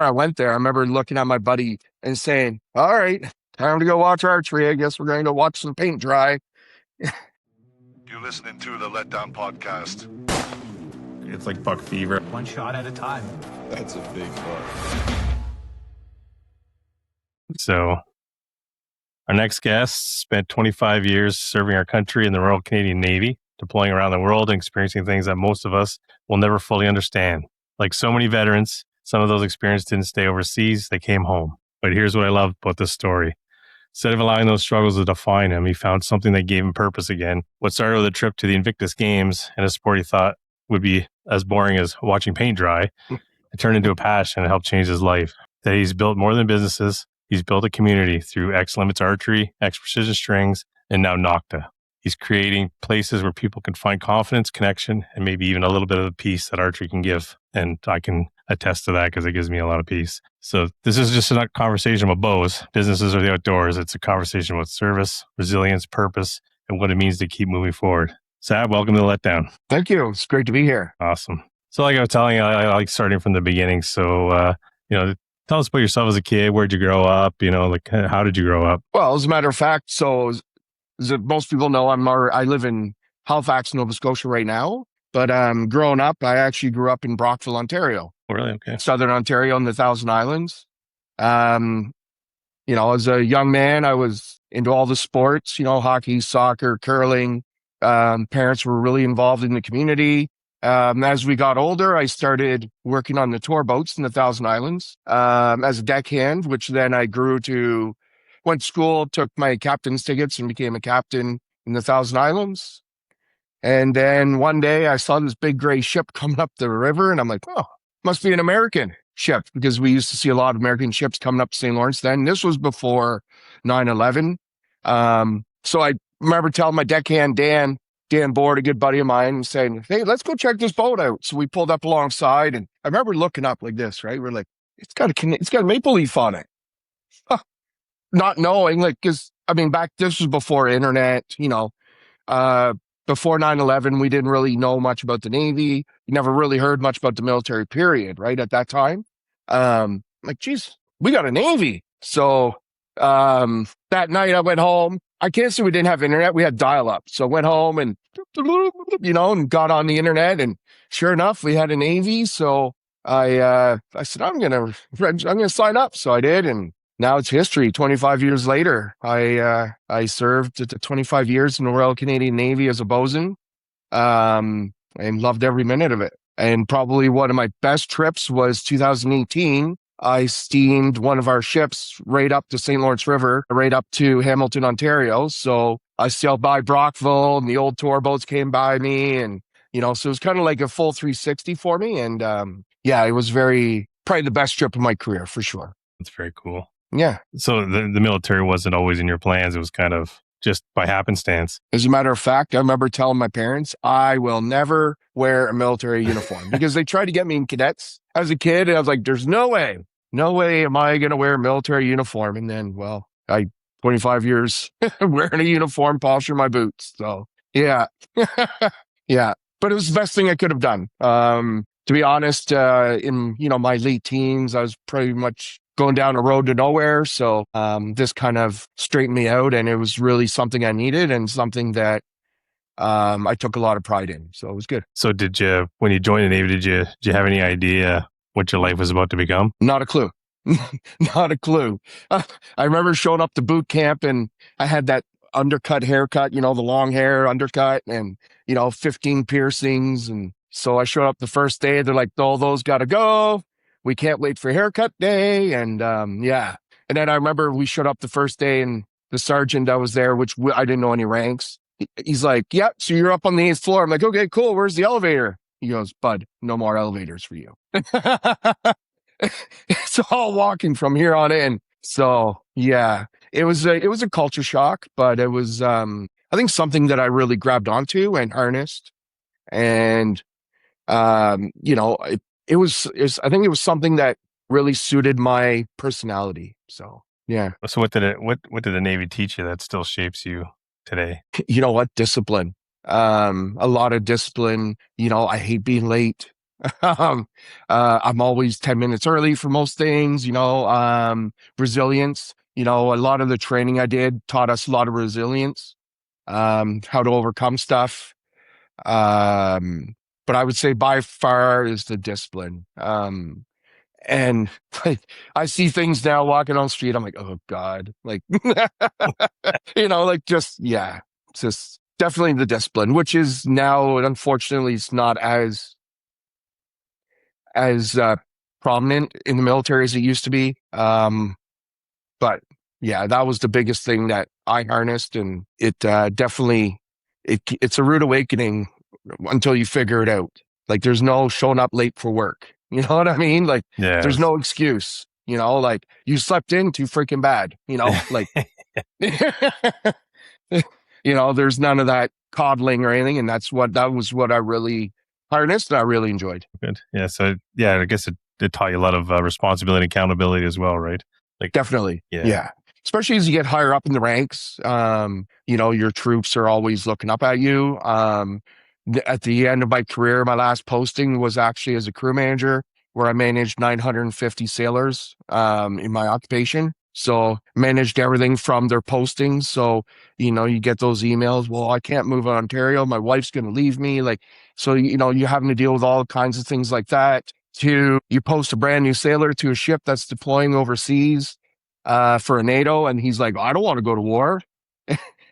I went there, I remember looking at my buddy and saying, all right, time to go watch archery. I guess we're going to go watch some paint dry. You're listening to the LETdown Podcast. It's like buck fever. One shot at a time. That's a big buck. So our next guest spent 25 years serving our country in the Royal Canadian Navy, deploying around the world and experiencing things that most of us will never fully understand. Like so many veterans, some of those experiences didn't stay overseas, they came home. But here's what I love about this story. Instead of allowing those struggles to define him, he found something that gave him purpose again. What started with a trip to the Invictus Games and a sport he thought would be as boring as watching paint dry, it turned into a passion and helped change his life. That he's built more than businesses. He's built a community through XLimits Archery, X Precision Strings, and now NOKTA. He's creating places where people can find confidence, connection, and maybe even a little bit of the peace that archery can give. And I can attest to that because it gives me a lot of peace. So this is just a conversation about bows, businesses or the outdoors. It's a conversation about service, resilience, purpose, and what it means to keep moving forward. Sab, welcome to the Letdown. Thank you. It's great to be here. Awesome. So like I was telling you, I like starting from the beginning. So, tell us about yourself as a kid. Where'd you grow up? How did you grow up? Well, as a matter of fact, so as most people know, I live in Halifax, Nova Scotia right now. But growing up, I actually grew up in Brockville, Ontario. Oh, really? Okay. Southern Ontario in the Thousand Islands. As a young man, I was into all the sports, hockey, soccer, curling. Parents were really involved in the community. As we got older, I started working on the tour boats in the Thousand Islands as a deckhand, which then I went to school, took my captain's tickets and became a captain in the Thousand Islands. And then one day I saw this big gray ship coming up the river and I'm like, oh, must be an American ship because we used to see a lot of American ships coming up St. Lawrence then. This was before 9/11. So I remember telling my deckhand, Dan Board, a good buddy of mine, and saying, hey, let's go check this boat out. So we pulled up alongside and I remember looking up like this, right? We're like, it's got a maple leaf on it. Not knowing, this was before internet, before 9/11, we didn't really know much about the Navy. You never really heard much about the military period, right? At that time. Geez, we got a Navy. So that night I went home. I can't say we didn't have internet. We had dial-up. So I went home and, and got on the internet. And sure enough, we had a Navy. So I said, I'm going to sign up. So I did. And now it's history. 25 years later, I served 25 years in the Royal Canadian Navy as a bosun, and loved every minute of it. And probably one of my best trips was 2018. I steamed one of our ships right up the St. Lawrence River, right up to Hamilton, Ontario. So I sailed by Brockville, and the old tour boats came by me, and so it was kind of like a full 360 for me. And it was probably the best trip of my career for sure. That's very cool. Yeah. So the military wasn't always in your plans. It was kind of just by happenstance. As a matter of fact, I remember telling my parents, I will never wear a military uniform because they tried to get me in cadets as a kid. And I was like, there's no way am I going to wear a military uniform. And then, 25 years wearing a uniform, polishing my boots. So yeah, yeah, but it was the best thing I could have done. To be honest, in, my late teens, I was pretty much going down a road to nowhere. So this kind of straightened me out, and it was really something I needed and something that I took a lot of pride in. So it was good. So when you joined the Navy, did you have any idea what your life was about to become? Not a clue. Not a clue. I remember showing up to boot camp and I had that undercut haircut, the long hair undercut and, 15 piercings. And so I showed up the first day. They're like, all those got to go. We can't wait for haircut day. And And then I remember we showed up the first day and the sergeant that was there, which I didn't know any ranks. He's like, yeah, so you're up on the 8th floor. I'm like, okay, cool. Where's the elevator? He goes, bud, no more elevators for you. It's all walking from here on in. So yeah, it was a culture shock, but it was, I think something that I really grabbed onto and harnessed. And, I think it was something that really suited my personality. So yeah. So what did the Navy teach you that still shapes you today? You know what? Discipline. A lot of discipline. I hate being late. I'm always 10 minutes early for most things, resilience. A lot of the training I did taught us a lot of resilience, how to overcome stuff. But I would say by far is the discipline. And like, I see things now walking on the street. I'm like, oh God, like, it's just definitely the discipline, which is now, unfortunately, it's not as prominent in the military as it used to be. But yeah, that was the biggest thing that I harnessed, and it definitely it's a rude awakening until you figure it out. Like, there's no showing up late for work. You know what I mean? Like, there's no excuse. Like, you slept in too freaking bad. Like, there's none of that coddling or anything, and that was what I really harnessed and I really enjoyed. Good. Yeah. So I guess it taught you a lot of responsibility and accountability as well, right? Like, definitely. Yeah. Especially as you get higher up in the ranks, your troops are always looking up at you. At the end of my career, my last posting was actually as a crew manager, where I managed 950 sailors in my occupation. So managed everything from their postings. So, you get those emails, well, I can't move to Ontario. My wife's going to leave me. Like, so, you're having to deal with all kinds of things like that. You post a brand new sailor to a ship that's deploying overseas for a NATO. And he's like, I don't want to go to war.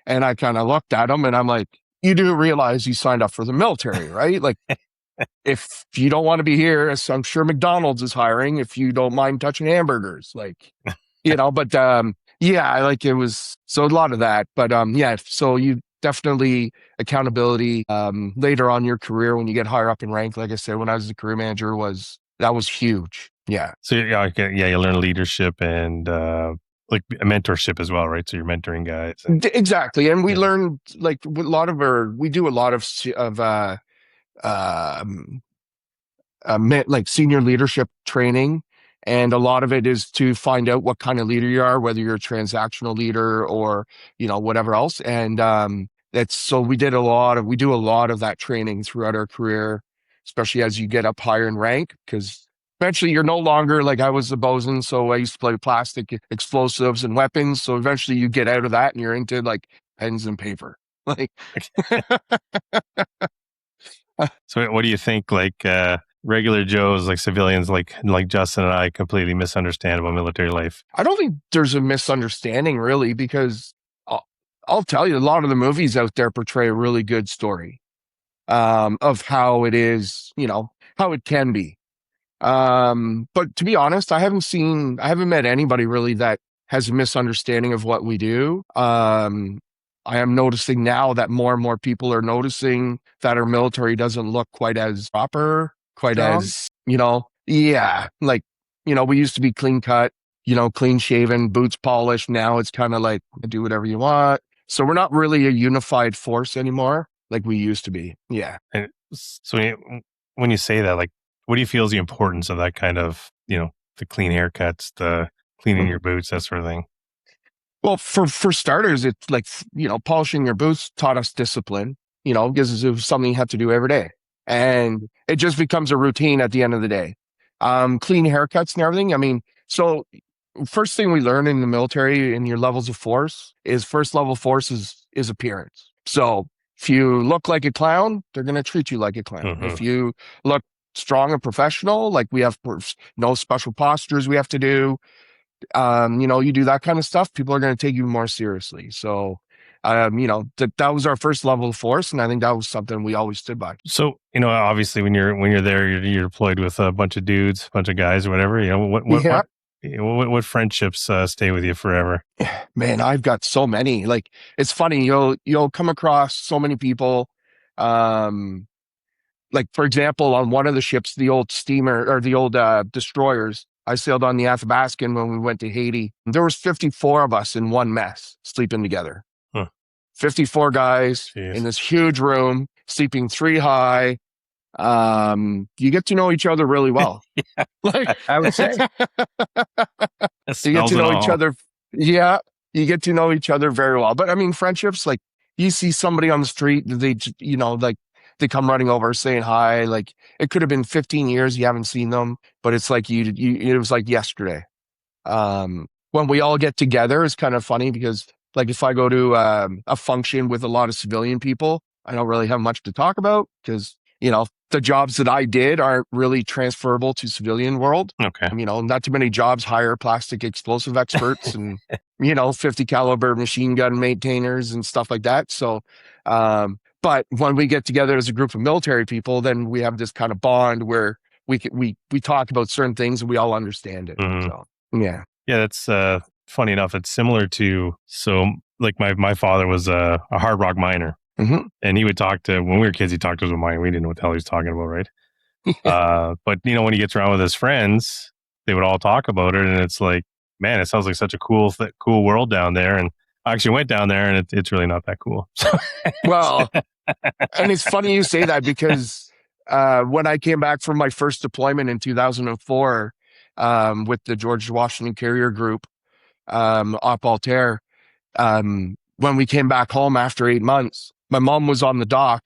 And I kind of looked at him and I'm like, you do realize you signed up for the military, right? Like, if you don't want to be here, as I'm sure McDonald's is hiring, if you don't mind touching hamburgers, like, but like, it was, so a lot of that, but so you definitely accountability later on in your career when you get higher up in rank. Like I said, when I was the career manager, that was huge. Yeah. So you learn leadership and like a mentorship as well, right? So you're mentoring guys. Exactly. And we learned, like, we do a lot of like senior leadership training. And a lot of it is to find out what kind of leader you are, whether you're a transactional leader or, whatever else. And we do a lot of that training throughout our career, especially as you get up higher in rank, because eventually you're no longer, like, I was a bosun, so I used to play plastic explosives and weapons. So eventually you get out of that and you're into, like, pens and paper. Like, so what do you think, like, regular Joes, like civilians, like Justin and I, completely misunderstand about military life? I don't think there's a misunderstanding, really, because I'll tell you, a lot of the movies out there portray a really good story of how it is, how it can be. But to be honest, I haven't met anybody really that has a misunderstanding of what we do. I am noticing now that more and more people are noticing that our military doesn't look quite as proper, as, like, we used to be clean cut, clean shaven, boots polished. Now it's kind of like, do whatever you want. So we're not really a unified force anymore like we used to be. Yeah. And so when you say that, like, what do you feel is the importance of that kind of, the clean haircuts, the cleaning your boots, that sort of thing? Well, for starters, it's like, polishing your boots taught us discipline, because it was something you have to do every day. And it just becomes a routine at the end of the day. Clean haircuts and everything. I mean, so first thing we learn in the military in your levels of force is first level force is appearance. So if you look like a clown, they're going to treat you like a clown. Mm-hmm. If you look strong and professional, like, we have no special postures we have to do. You do that kind of stuff, people are going to take you more seriously. So, that was our first level of force. And I think that was something we always stood by. So, obviously when you're there, you're deployed with a bunch of dudes, a bunch of guys or whatever, what friendships stay with you forever? Man, I've got so many. Like, it's funny, you'll come across so many people. Like, for example, on one of the ships, the old steamer or the old destroyers, I sailed on the Athabascan when we went to Haiti. There was 54 of us in one mess sleeping together. 54 guys in this huge room, sleeping 3 high. You get to know each other really well. Yeah, like, I would say. You get to know each other. Yeah, you get to know each other very well. But I mean, friendships, like, you see somebody on the street, they, like, they come running over saying hi. Like it could have been 15 years you haven't seen them, but it's like it was like yesterday. When we all get together, it's kind of funny because like if I go to a function with a lot of civilian people, I don't really have much to talk about because, the jobs that I did aren't really transferable to civilian world. Okay. Not too many jobs hire plastic explosive experts and, 50 caliber machine gun maintainers and stuff like that. So, but when we get together as a group of military people, then we have this kind of bond where we talk about certain things and we all understand it. Mhm. So, yeah. Yeah, that's funny enough. It's similar to, so like my father was a hard rock miner. Mhm. And he would talk to, when we were kids, he talked to us about mining. We didn't know what the hell he was talking about, right? But when he gets around with his friends, they would all talk about it. And it's like, man, it sounds like such a cool world down there. And I actually went down there and it's really not that cool. Well, and it's funny you say that because when I came back from my first deployment in 2004 with the George Washington Carrier Group, Op Altair, when we came back home after 8 months, my mom was on the dock.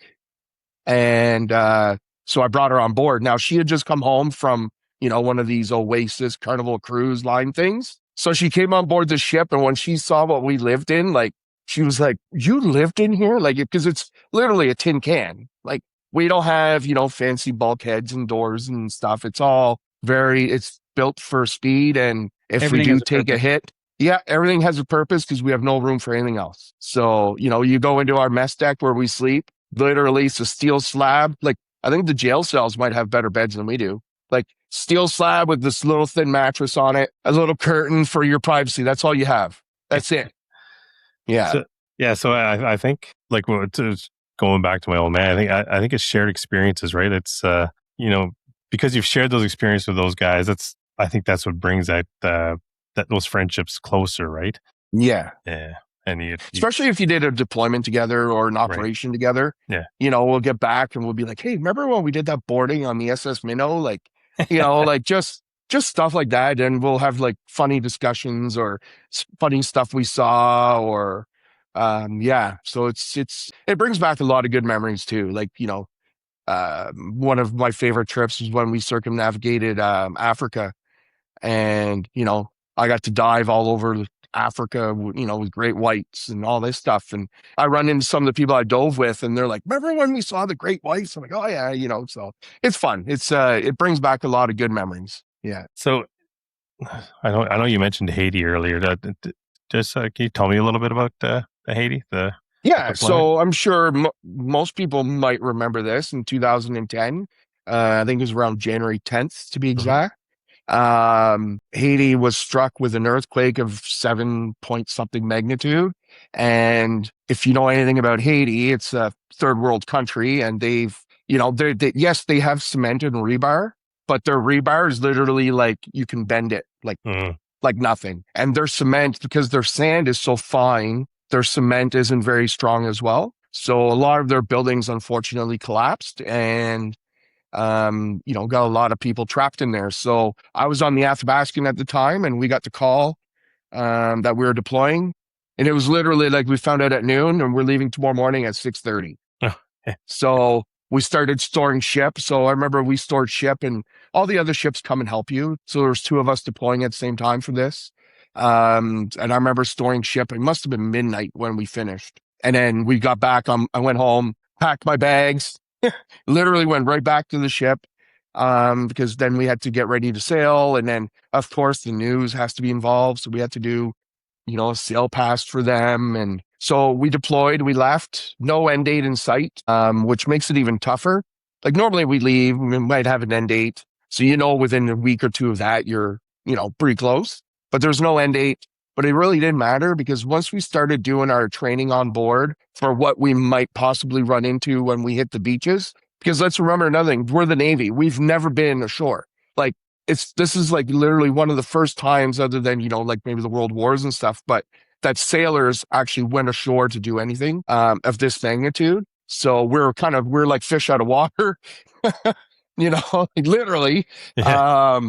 And so I brought her on board. Now, she had just come home from, one of these Oasis Carnival Cruise Line things. So she came on board the ship. And when she saw what we lived in, like, she was like, you lived in here? Like, because it's literally a tin can. Like, we don't have, fancy bulkheads and doors and stuff. It's all it's built for speed. And if Everything we has do a take a purpose. hit, yeah, everything has a purpose because we have no room for anything else. So, you go into our mess deck where we sleep, literally it's a steel slab. Like, I think the jail cells might have better beds than we do. Like, steel slab with this little thin mattress on it, a little curtain for your privacy. That's all you have. That's it. Yeah. So I think like going back to my old man, I think it's shared experiences, right? It's because you've shared those experiences with those guys. I think that's what brings that those friendships closer, right? Yeah. Yeah. And especially if you did a deployment together or an operation together. Yeah. We'll get back and we'll be like, hey, remember when we did that boarding on the SS Minnow? Like, like just stuff like that. And we'll have like funny discussions or funny stuff we saw or, So it brings back a lot of good memories too. Like, one of my favorite trips was when we circumnavigated, Africa and, I got to dive all over Africa, with great whites and all this stuff. And I run into some of the people I dove with and they're like, remember when we saw the great whites? I'm like, oh yeah, so it's fun. It brings back a lot of good memories. Yeah. So I know you mentioned Haiti earlier. Just can you tell me a little bit about Haiti? Yeah. So I'm sure most people might remember this in 2010. I think it was around January 10th to be exact. Haiti was struck with an earthquake of 7 point something magnitude. And if you know anything about Haiti, it's a third world country and they've, yes, they have cement and rebar, but their rebar is literally like, you can bend it like nothing. And their cement, because their sand is so fine, their cement isn't very strong as well. So a lot of their buildings unfortunately collapsed and got a lot of people trapped in there. So I was on the Athabascan at the time and we got the call that we were deploying. And it was literally like we found out at noon and we're leaving tomorrow morning at 6:30. So we started storing ship. So I remember we stored ship and all the other ships come and help you. So there was 2 of us deploying at the same time for this. And I remember storing ship. It must have been midnight when we finished. And then we got back. I went home, packed my bags, literally went right back to the ship because then we had to get ready to sail. And then, of course, the news has to be involved. So we had to do, a sail pass for them. And so we deployed, we left, no end date in sight, which makes it even tougher. Like normally we leave, we might have an end date. So, within a week or 2 of that, you're, pretty close, but there's no end date. But it really didn't matter because once we started doing our training on board for what we might possibly run into when we hit the beaches, because let's remember another thing, we're the Navy. We've never been ashore. Like this is like literally one of the first times other than, like maybe the world wars and stuff, but that sailors actually went ashore to do anything of this magnitude. So we're like fish out of water, literally. Yeah.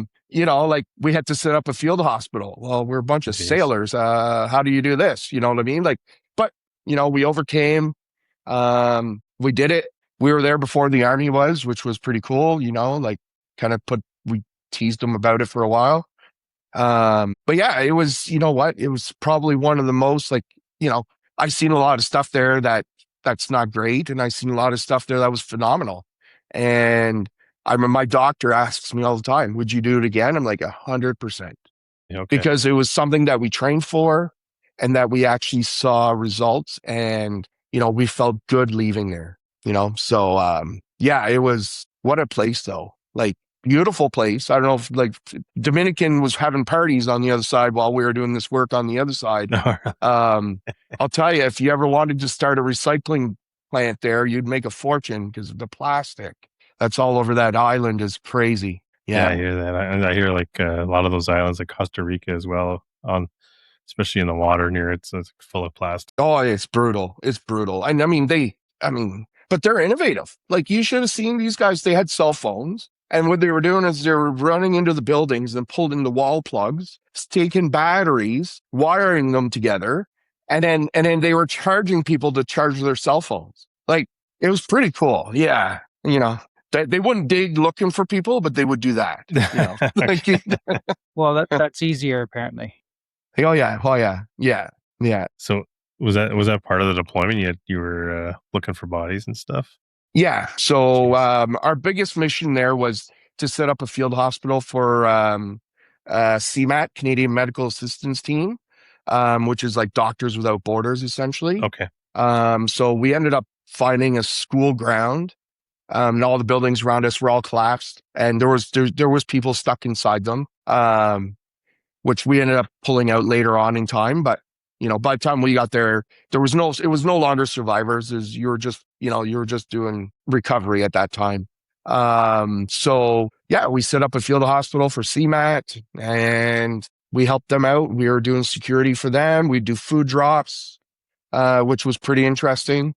Like we had to set up a field hospital. Well, we're a bunch of sailors. How do you do this? You know what I mean? Like, but we overcame. We did it. we were there before the Army was, which was pretty cool, like we teased them about it for a while. But yeah, it was, it was probably one of the most I've seen a lot of stuff there that's not great. And I've seen a lot of stuff there that was phenomenal. And I remember my doctor asks me all the time, would you do it again? I'm like 100%. Okay. Because it was something that we trained for and that we actually saw results, and, we felt good leaving there, So, yeah, it was, what a place though. Like, beautiful place. I don't know if Dominican was having parties on the other side while we were doing this work on the other side. I'll tell you, if you ever wanted to start a recycling plant there, you'd make a fortune because the plastic that's all over that island is crazy. Yeah, I hear that. And I hear a lot of those islands, like Costa Rica as well, especially in the water near it, so it's full of plastic. Oh, it's brutal. It's brutal. And but they're innovative. Like, you should have seen these guys. They had cell phones. And what they were doing is they were running into the buildings and pulling the wall plugs, taking batteries, wiring them together. And then they were charging people to charge their cell phones. Like, it was pretty cool. Yeah. They wouldn't dig looking for people, but they would do that. Well, that's easier apparently. Oh yeah. So was that part of the deployment? You were looking for bodies and stuff? Yeah. So our biggest mission there was to set up a field hospital for CMAT, Canadian Medical Assistance Team, which is like Doctors Without Borders, essentially. Okay. So we ended up finding a school ground. And all the buildings around us were all collapsed, and there was people stuck inside them, which we ended up pulling out later on in time. But by the time we got there, it was no longer survivors. You were just doing recovery at that time. So yeah, we set up a field hospital for CMAT, and we helped them out. We were doing security for them. We'd do food drops, which was pretty interesting.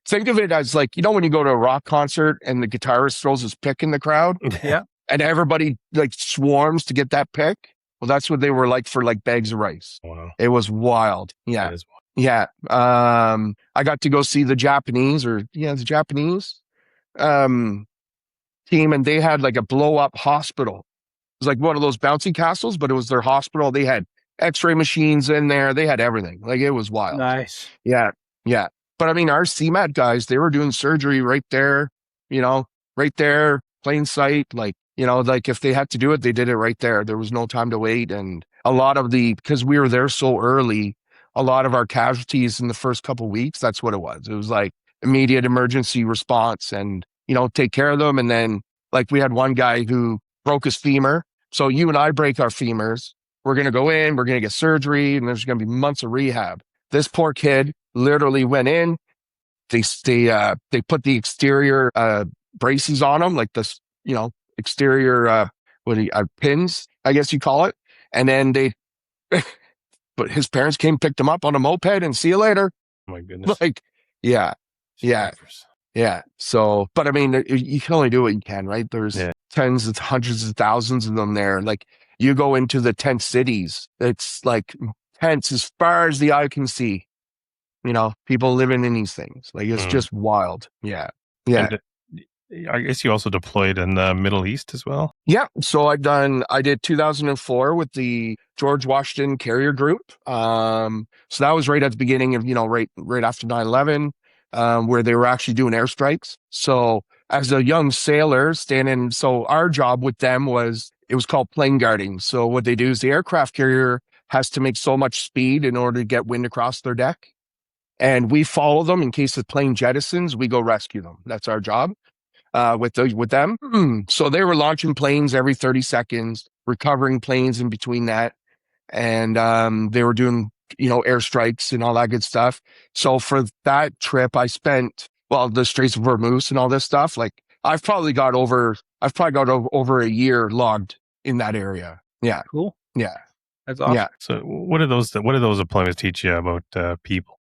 Think of it as when you go to a rock concert and the guitarist throws his pick in the crowd, Yeah, and everybody swarms to get that pick. Well, that's what they were like for bags of rice. Wow. It was wild. Yeah. That is wild. Yeah. I got to go see the Japanese team, and they had a blow up hospital. It was like one of those bouncy castles, but it was their hospital. They had x-ray machines in there. They had everything. It was wild. nice. Yeah. Yeah. But our CMAT guys, they were doing surgery right there, right there, plain sight. If they had to do it, they did it right there. There was no time to wait. And because we were there so early, a lot of our casualties in the first couple of weeks, that's what it was. It was immediate emergency response and, take care of them. And then we had one guy who broke his femur. So you and I break our femurs. We're going to go in, we're going to get surgery, and there's going to be months of rehab. This poor kid literally went in. They put the exterior braces on him, exterior pins, I guess you call it. And then but his parents came, picked him up on a moped, and see you later. Oh my goodness. Yeah. So, but you can only do what you can, right? There's tens of hundreds of thousands of them there. You go into the tent cities, it's tents as far as the eye can see. People living in these things. It's just wild. Yeah. Yeah. And I guess you also deployed in the Middle East as well. Yeah. So I did 2004 with the George Washington Carrier Group. So that was right at the beginning of, right after 9/11, where they were actually doing airstrikes. So as a young sailor so our job with them was called plane guarding. So what they do is the aircraft carrier has to make so much speed in order to get wind across their deck. And we follow them in case the plane jettisons, we go rescue them. That's our job with them. So they were launching planes every 30 seconds, recovering planes in between that. And they were doing, airstrikes and all that good stuff. So for that trip, I spent, the Straits of Hormuz and all this stuff. I've probably got over a year logged in that area. Yeah. Cool. Yeah. That's awesome. Yeah. So what do those deployments teach you about people?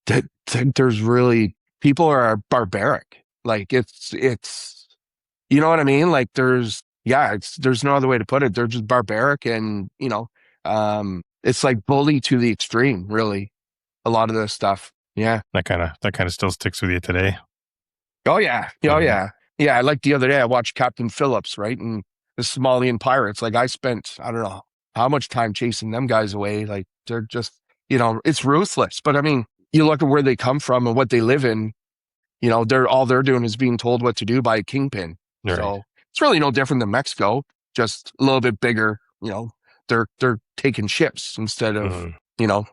There's really, people are barbaric. It's you know what I mean? There's no other way to put it. They're just barbaric, and it's bully to the extreme, really. A lot of this stuff. Yeah. That kind of still sticks with you today. Oh yeah. Oh yeah. Yeah. Like the other day, I watched Captain Phillips, right? And the Somalian pirates. Like I spent, I don't know how much time chasing them guys away. Like they're just, it's ruthless. But I mean, you look at where they come from and what they live in, they're doing is being told what to do by a kingpin. Right. So it's really no different than Mexico, just a little bit bigger. They're taking ships instead of,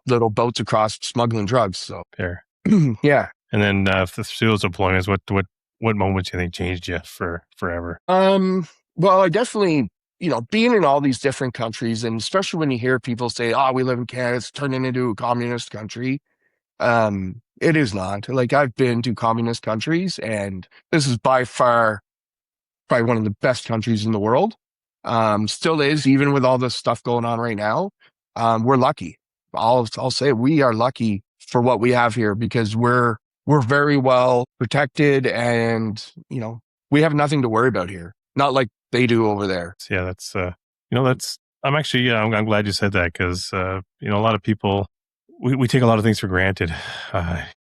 little boats across smuggling drugs. So Fair. yeah. And then through those deployments, what moments do you think changed you forever? Well, I definitely, being in all these different countries, and especially when you hear people say, "Oh, we live in Canada, it's turning into a communist country." It is not. Like I've been to communist countries, and this is by far probably one of the best countries in the world. Still is, even with all this stuff going on right now. We're lucky. I'll say we are lucky for what we have here because we're very well protected, and we have nothing to worry about here. Not like they do over there. So, yeah, that's I'm actually I'm glad you said that because a lot of people we take a lot of things for granted.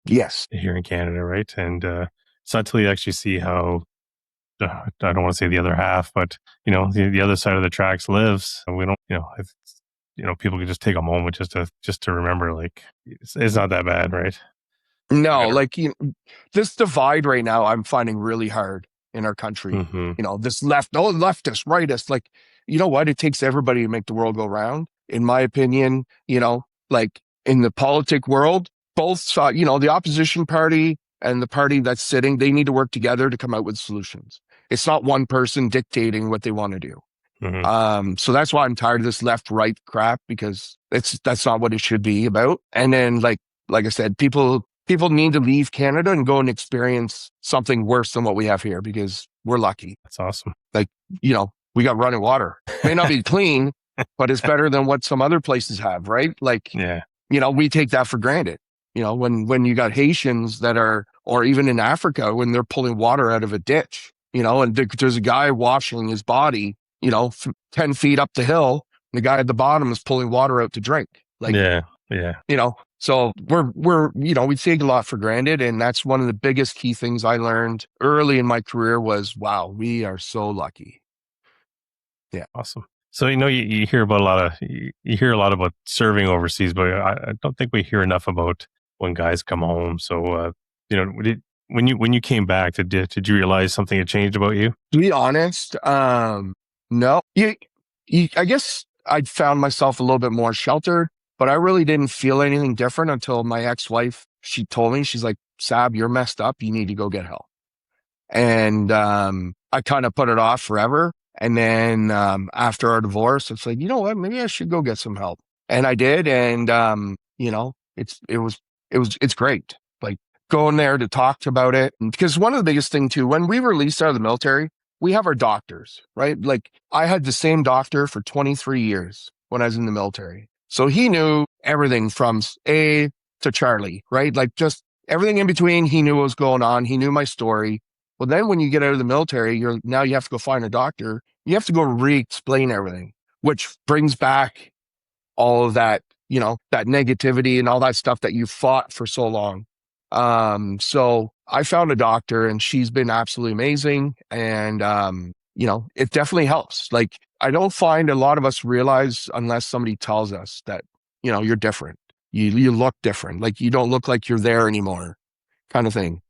Yes. Here in Canada, right? And it's not until you actually see how I don't want to say the other half, but the other side of the tracks lives. And we don't, people can just take a moment just to remember, like it's not that bad, right? No, like this divide right now, I'm finding really hard in our country. Mm-hmm. This leftist, rightist, like you know what? It takes everybody to make the world go round. In my opinion, like in the politic world, both the opposition party and the party that's sitting, they need to work together to come out with solutions. It's not one person dictating what they want to do. Mm-hmm. So that's why I'm tired of this left-right crap because that's not what it should be about. And then like I said, people need to leave Canada and go and experience something worse than what we have here because we're lucky. That's awesome. Like, we got running water. May not be clean, but it's better than what some other places have, right? Like, yeah. We take that for granted. When you got Haitians that are, or even in Africa, when they're pulling water out of a ditch, and there's a guy washing his body, 10 feet up the hill, and the guy at the bottom is pulling water out to drink. Like, yeah. So we take a lot for granted. And that's one of the biggest key things I learned early in my career was, wow, we are so lucky. Yeah. Awesome. So, you hear about you hear a lot about serving overseas, but I don't think we hear enough about when guys come home. So, when you came back, did you realize something had changed about you? To be honest, no. I guess I'd found myself a little bit more sheltered, but I really didn't feel anything different until my ex-wife, she told me, she's like, "Sab, you're messed up. You need to go get help." And I kind of put it off forever. And then after our divorce, it's like, you know what? Maybe I should go get some help. And I did. And it's great. Like going there to talk about it. Because one of the biggest thing too, when we released out of the military, we have our doctors, right? Like I had the same doctor for 23 years when I was in the military. So he knew everything from A to Charlie, right? Like just everything in between. He knew what was going on. He knew my story. Well, then when you get out of the military, you have to go find a doctor. You have to go re-explain everything, which brings back all of that, that negativity and all that stuff that you fought for so long. So I found a doctor and she's been absolutely amazing. And, it definitely helps. Like I don't find a lot of us realize unless somebody tells us that, you're different. You look different. Like you don't look like you're there anymore kind of thing.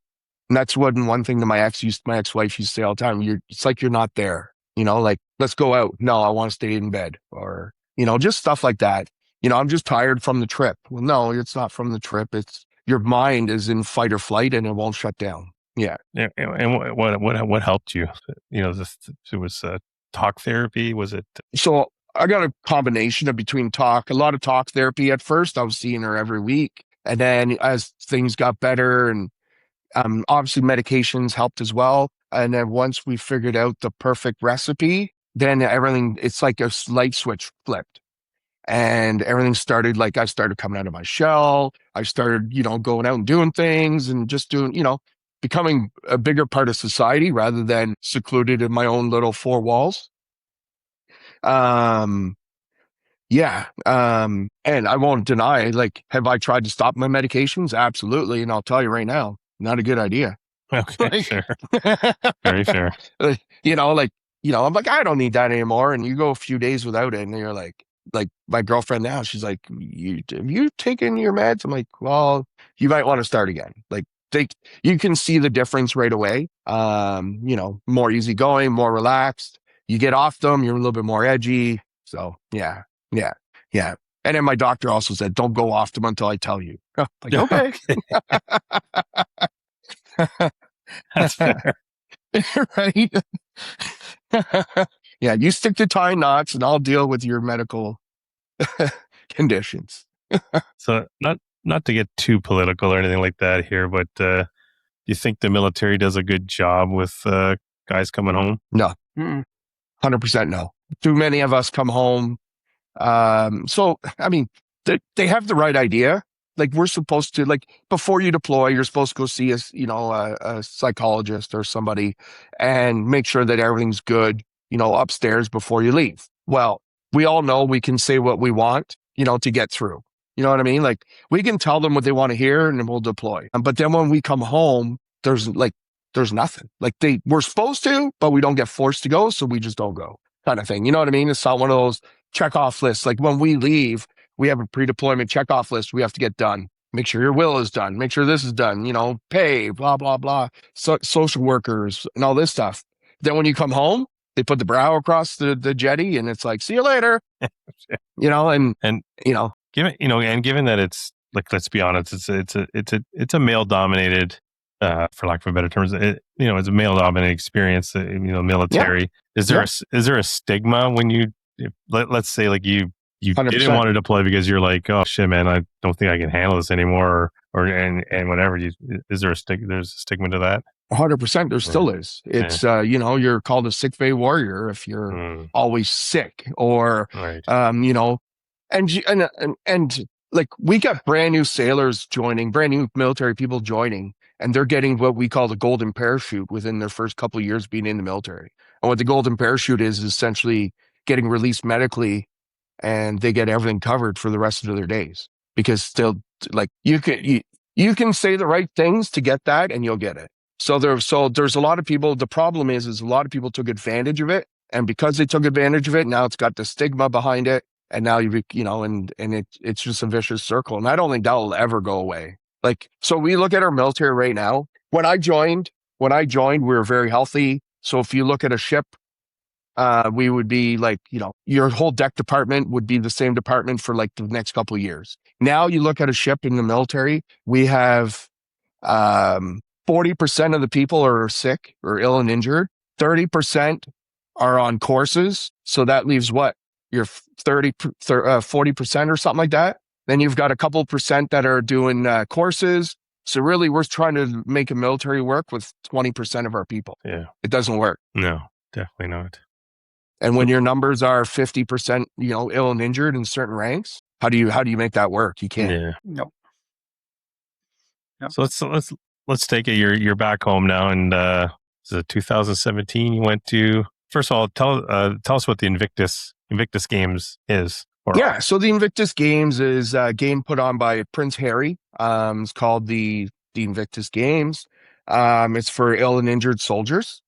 And that's one thing that my ex-wife used to say all the time. It's like you're not there, like, let's go out. No, I want to stay in bed or, just stuff like that. I'm just tired from the trip. Well, no, it's not from the trip. It's your mind is in fight or flight and it won't shut down. Yeah. And what helped you? It was talk therapy. Was it? So I got a combination of between a lot of talk therapy at first. I was seeing her every week. And then as things got better and obviously medications helped as well. And then once we figured out the perfect recipe, then everything, it's like a light switch flipped and everything started, like I started coming out of my shell. I started, going out and doing things and just doing, becoming a bigger part of society rather than secluded in my own little four walls. Yeah. And I won't deny, like, have I tried to stop my medications? Absolutely. And I'll tell you right now, not a good idea. Okay, Like, sure. Very fair. I'm like, I don't need that anymore. And you go a few days without it, and you're like my girlfriend now, she's like, have you taken your meds? I'm like, well, you might want to start again. Like, you can see the difference right away. More easygoing, more relaxed. You get off them, you're a little bit more edgy. So yeah. And then my doctor also said, don't go off them until I tell you. Like, okay. That's fair. Right? Yeah, you stick to tying knots and I'll deal with your medical conditions. So not to get too political or anything like that here, but do you think the military does a good job with guys coming home? No. 100% no. Too many of us come home. So, I mean, they have the right idea. Like, we're supposed to, like, before you deploy, you're supposed to go see a psychologist or somebody and make sure that everything's good, upstairs before you leave. Well, we all know we can say what we want, to get through. You know what I mean? Like, we can tell them what they want to hear and then we'll deploy. But then when we come home, there's nothing. Like, we're supposed to, but we don't get forced to go, so we just don't go, kind of thing. You know what I mean? It's not one of those check-off lists. Like, when we leave, we have a pre-deployment check-off list we have to get done. Make sure your will is done. Make sure this is done. Pay, blah, blah, blah. Social workers and all this stuff. Then when you come home, they put the brow across the jetty and it's like, see you later. And given that it's like, let's be honest, it's a male-dominated, for lack of a better terms, it's a male-dominated experience. Military. Yeah. Is there a stigma when let's say like you 100%. Didn't want to deploy because you're like, oh shit, man, I don't think I can handle this anymore, and whatever. Is there there's a stigma to that? 100%. There still is. It's you're called a sick bay warrior if you're always sick, or right. And like, we got brand new sailors joining, brand new military people joining, and they're getting what we call the golden parachute within their first couple of years being in the military. And what the golden parachute is essentially getting released medically, and they get everything covered for the rest of their days, because still, like, you can say the right things to get that and you'll get it. So there's a lot of people. The problem is a lot of people took advantage of it, and because they took advantage of it, now it's got the stigma behind it, and now it's just a vicious circle. And I don't think that will ever go away. Like, so we look at our military right now. When I joined, we were very healthy. So if you look at a ship, we would be like, your whole deck department would be the same department for like the next couple of years. Now you look at a ship in the military, we have 40% of the people are sick or ill and injured. 30% are on courses. So that leaves what? Your 40% or something like that. Then you've got a couple percent that are doing courses. So really, we're trying to make a military work with 20% of our people. Yeah. It doesn't work. No, definitely not. And when your numbers are 50%, ill and injured in certain ranks, how do you make that work? You can't. Yeah. Nope. So let's take it. You're back home now, and is it 2017? You went to. First of all, tell us what the Invictus Games is. Yeah, so the Invictus Games is a game put on by Prince Harry. It's called the Invictus Games. It's for ill and injured soldiers.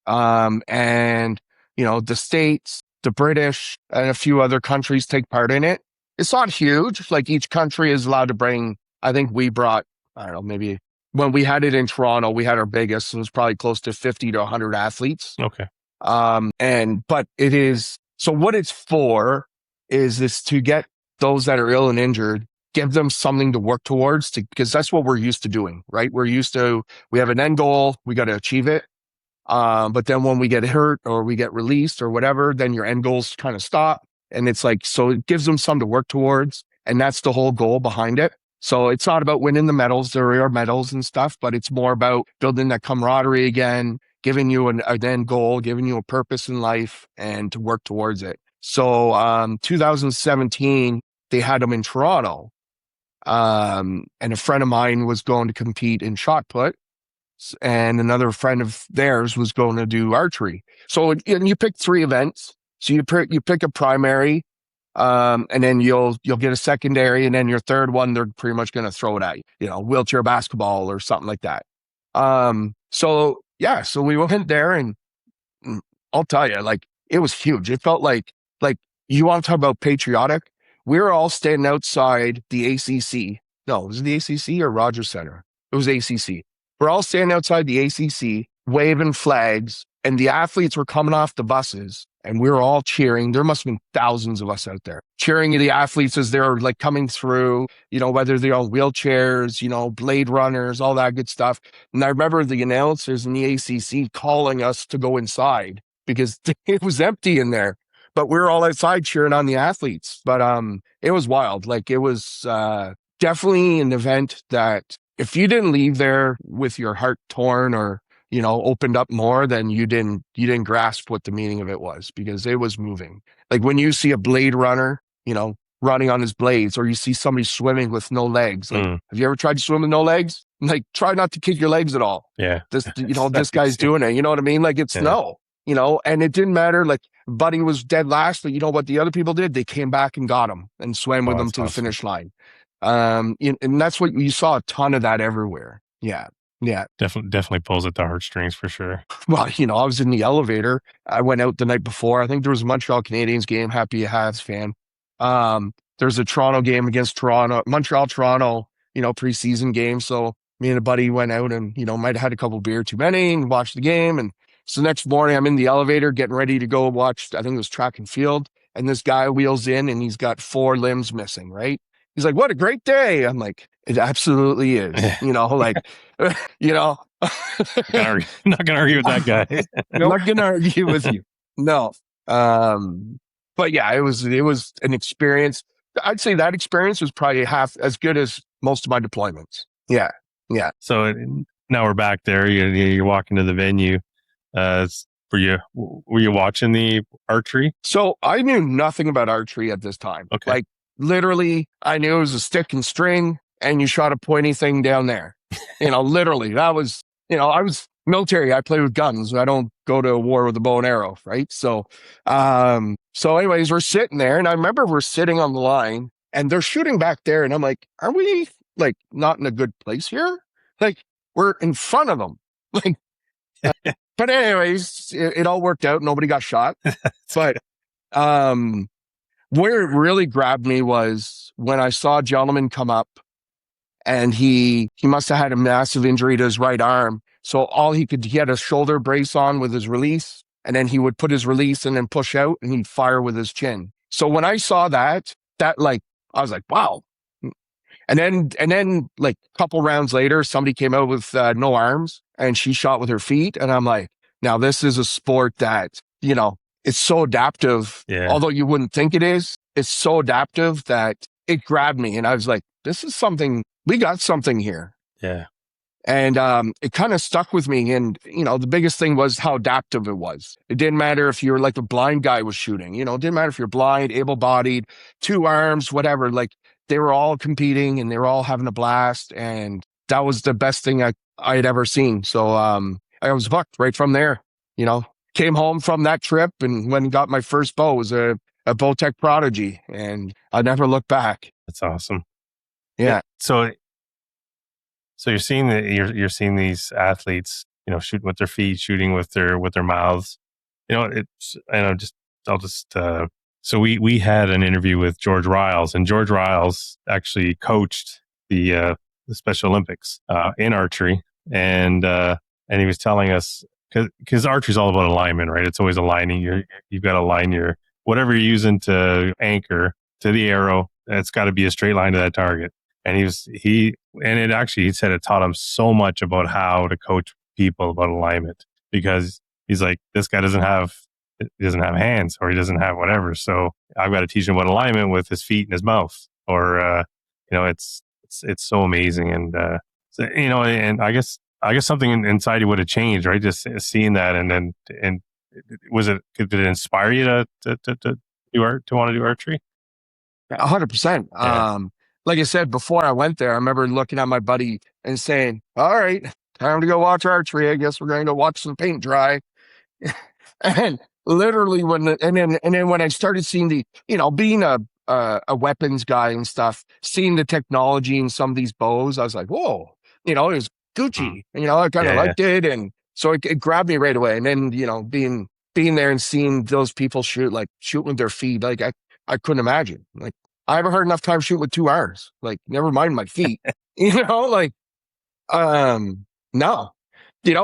And the States, the British, and a few other countries take part in it. It's not huge. Like, each country is allowed to bring, I think we brought, I don't know, maybe when we had it in Toronto, we had our biggest. It was probably close to 50 to 100 athletes. Okay. But it is, so what it's for is this to get those that are ill and injured, give them something to work towards, because that's what we're used to doing, right? We have an end goal, we got to achieve it. But then when we get hurt or we get released or whatever, then your end goals kind of stop. And it's like, so it gives them something to work towards. And that's the whole goal behind it. So it's not about winning the medals. There are medals and stuff, but it's more about building that camaraderie again, giving you an end goal, giving you a purpose in life, and to work towards it. So 2017, they had them in Toronto. And a friend of mine was going to compete in shot put, and another friend of theirs was going to do archery. So you pick 3 events. So you pick a primary, and then you'll get a secondary, and then your third one, they're pretty much going to throw it at you, wheelchair basketball or something like that. So yeah, so we went there, and I'll tell you, like, it was huge. It felt like you want to talk about patriotic. We were all standing outside the ACC. No, was it the ACC or Rogers Center? It was ACC. We're all standing outside the ACC, waving flags, and the athletes were coming off the buses, and we were all cheering. There must have been thousands of us out there cheering the athletes as they're like coming through, whether they're on wheelchairs, blade runners, all that good stuff. And I remember the announcers in the ACC calling us to go inside because it was empty in there, but we were all outside cheering on the athletes. But it was wild. Like, it was definitely an event that if you didn't leave there with your heart torn or opened up more, then you didn't grasp what the meaning of it was, because it was moving. Like when you see a blade runner, running on his blades, or you see somebody swimming with no legs. Like, have you ever tried to swim with no legs? Like, try not to kick your legs at all. Yeah. This guy's doing it. You know what I mean? Like, it's and it didn't matter. Like, Buddy was dead last, but you know what the other people did? They came back and got him and swam with him to the finish line. And that's what you saw, a ton of that everywhere. Yeah. Yeah. Definitely pulls at the heartstrings for sure. Well, I was in the elevator. I went out the night before. I think there was a Montreal Canadiens game. Happy Habs fan. There's a Toronto game against Toronto, Montreal-Toronto, preseason game. So me and a buddy went out and, might have had a couple beer too many and watched the game. And so next morning I'm in the elevator getting ready to go watch, I think it was track and field. And this guy wheels in and he's got 4 limbs missing, right? He's like, what a great day. I'm like, it absolutely is. Like, Not gonna argue with that guy. I'm not gonna argue with you. No. But yeah, it was an experience. I'd say that experience was probably half as good as most of my deployments. Yeah. Yeah. So now we're back there. You're walking to the venue. Were you watching the archery? So I knew nothing about archery at this time. Okay. Like, literally, I knew it was a stick and string, and you shot a pointy thing down there. Literally, that was, I was military. I play with guns. I don't go to a war with a bow and arrow, right? So anyways, we're sitting there, and I remember we're sitting on the line, and they're shooting back there, and I'm like, are we, like, not in a good place here? Like, we're in front of them. Like, but anyways, it all worked out. Nobody got shot. But where it really grabbed me was when I saw a gentleman come up, and he must have had a massive injury to his right arm. So he had a shoulder brace on with his release, and then he would put his release and then push out, and he'd fire with his chin. So when I saw that like, I was like, wow. And then like a couple rounds later, somebody came out with no arms, and she shot with her feet. And I'm like, now this is a sport that, it's so adaptive. Yeah. Although you wouldn't think it is, it's so adaptive that it grabbed me. And I was like, this is something, we got something here. Yeah. And it kind of stuck with me. And, the biggest thing was how adaptive it was. It didn't matter if you were like a blind guy was shooting, it didn't matter if you're blind, able-bodied, 2 arms, whatever. Like, they were all competing and they were all having a blast. And that was the best thing I had ever seen. So I was hooked right from there. Came home from that trip and went and got my first bow. It was a Bowtech Prodigy, and I never looked back. That's awesome. Yeah. So you're seeing you're seeing these athletes, shooting with their feet, shooting with their mouths. So we had an interview with George Riles, and George Riles actually coached the Special Olympics in archery, and he was telling us, because archery is all about alignment, right? It's always aligning. You've got to align whatever you're using to anchor to the arrow. It's got to be a straight line to that target. And he said it taught him so much about how to coach people about alignment, because he's like, this guy doesn't have hands, or he doesn't have whatever. So I've got to teach him about alignment with his feet and his mouth, or, it's so amazing. And, and I guess something inside you would have changed, right? Just seeing that. And did it inspire you to want to do archery? 100%. Like I said, before I went there, I remember looking at my buddy and saying, all right, time to go watch archery. I guess we're going to watch some paint dry. And literally then when I started seeing being a weapons guy and stuff, seeing the technology in some of these bows, I was like, whoa, it was Gucci. And, I kind of liked it. And so it grabbed me right away. And then, being there and seeing those people shoot with their feet, like I couldn't imagine. Like, I haven't heard enough time shoot with 2 arms. Like, never mind my feet, no,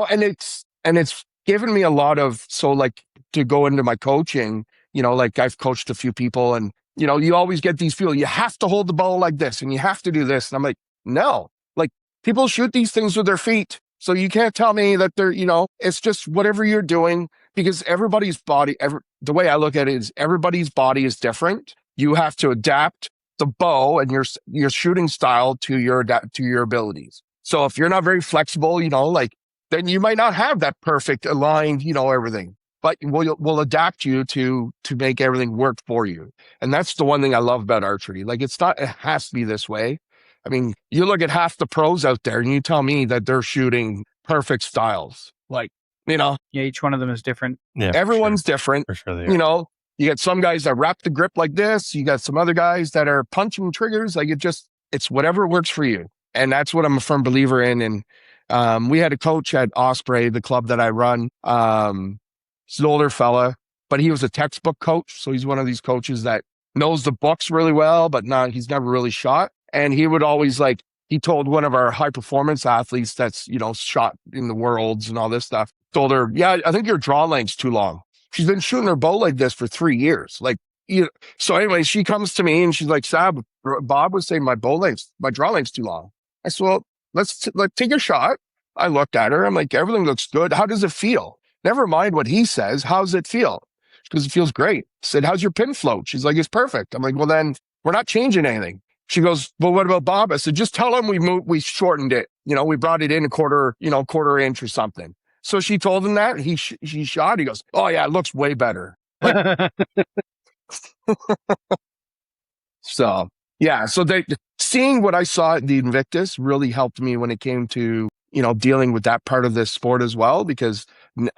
and it's given me a lot of, so like to go into my coaching, like I've coached a few people and, you always get these people, you have to hold the bow like this and you have to do this. And I'm like, no, like people shoot these things with their feet. So you can't tell me that they're, it's just whatever you're doing, because everybody's body, the way I look at it is everybody's body is different. You have to adapt the bow and your shooting style to your abilities. So if you're not very flexible, then you might not have that perfect aligned, everything. But we'll adapt you to make everything work for you. And that's the one thing I love about archery. Like, it has to be this way. I mean, you look at half the pros out there and you tell me that they're shooting perfect styles. Like, Yeah, each one of them is different. Yeah, everyone's different. For sure they are. You get some guys that wrap the grip like this. You got some other guys that are punching triggers. Like, it's whatever works for you. And that's what I'm a firm believer in. And we had a coach at Osprey, the club that I run. He's an older fella, but he was a textbook coach. So he's one of these coaches that knows the books really well, but he's never really shot. And he would always he told one of our high performance athletes that's, shot in the worlds and all this stuff, told her, yeah, I think your draw length's too long. She's been shooting her bow like this for 3 years. So anyway, she comes to me and she's like, Sab, Bob was saying my draw length's too long. I said, well, let's take a shot. I looked at her. I'm like, everything looks good. How does it feel? Never mind what he says. How does it feel? Because it feels great. I said, how's your pin float? She's like, it's perfect. I'm like, well, then we're not changing anything. She goes, well, what about Bob? I said, just tell him we shortened it. We brought it in a quarter inch or something. So she told him that. He shot. He goes, oh yeah, it looks way better. So yeah, so seeing what I saw at the Invictus really helped me when it came to, dealing with that part of this sport as well, because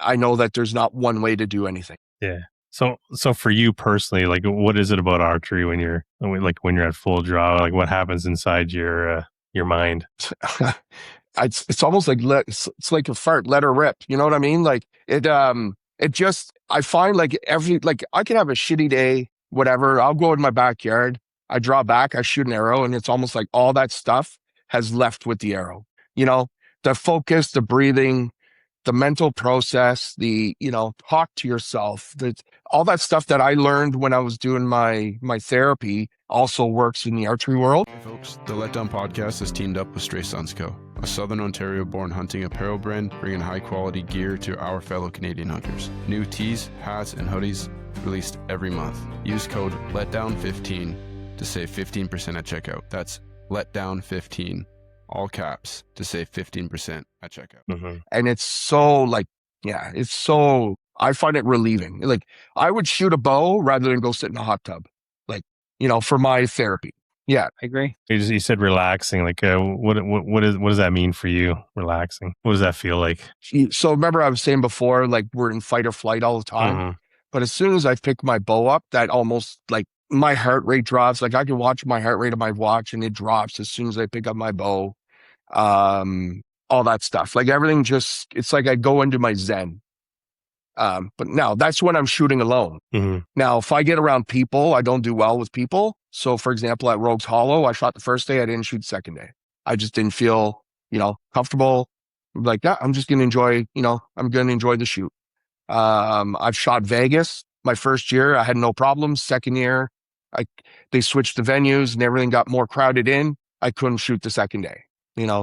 I know that there's not one way to do anything. Yeah. So for you personally, like, what is it about archery when you're at full draw? Like, what happens inside your mind? It's almost like it's like a fart, let her rip. You know what I mean? Like I find I can have a shitty day, whatever. I'll go in my backyard. I draw back, I shoot an arrow, and it's almost like all that stuff has left with the arrow. The focus, the breathing, the mental process, the, talk to yourself, all that stuff that I learned when I was doing my therapy also works in the archery world. Hey folks, the LETdown Podcast is teamed up with Stray Suns Co., a Southern Ontario-born hunting apparel brand bringing high-quality gear to our fellow Canadian hunters. New tees, hats, and hoodies released every month. Use code LETdown15 to save 15% at checkout. That's LETdown15, all caps, to save 15% at checkout. Mm-hmm. And it's so I find it relieving. Like, I would shoot a bow rather than go sit in a hot tub, for my therapy. Yeah, I agree. You said relaxing. Like, what does that mean for you? Relaxing. What does that feel like? So remember I was saying before, like, we're in fight or flight all the time. Mm-hmm. But as soon as I pick my bow up, that almost my heart rate drops. Like, I can watch my heart rate on my watch and it drops as soon as I pick up my bow. All that stuff. Like, everything it's like I go into my zen. But now that's when I'm shooting alone. Mm-hmm. Now, if I get around people, I don't do well with people. So for example, at Rogues Hollow, I shot the first day. I didn't shoot the second day. I just didn't feel, comfortable. Like, that. I'm just going to enjoy, I'm going to enjoy the shoot. I've shot Vegas my first year. I had no problems. Second year, they switched the venues and everything got more crowded in. I couldn't shoot the second day,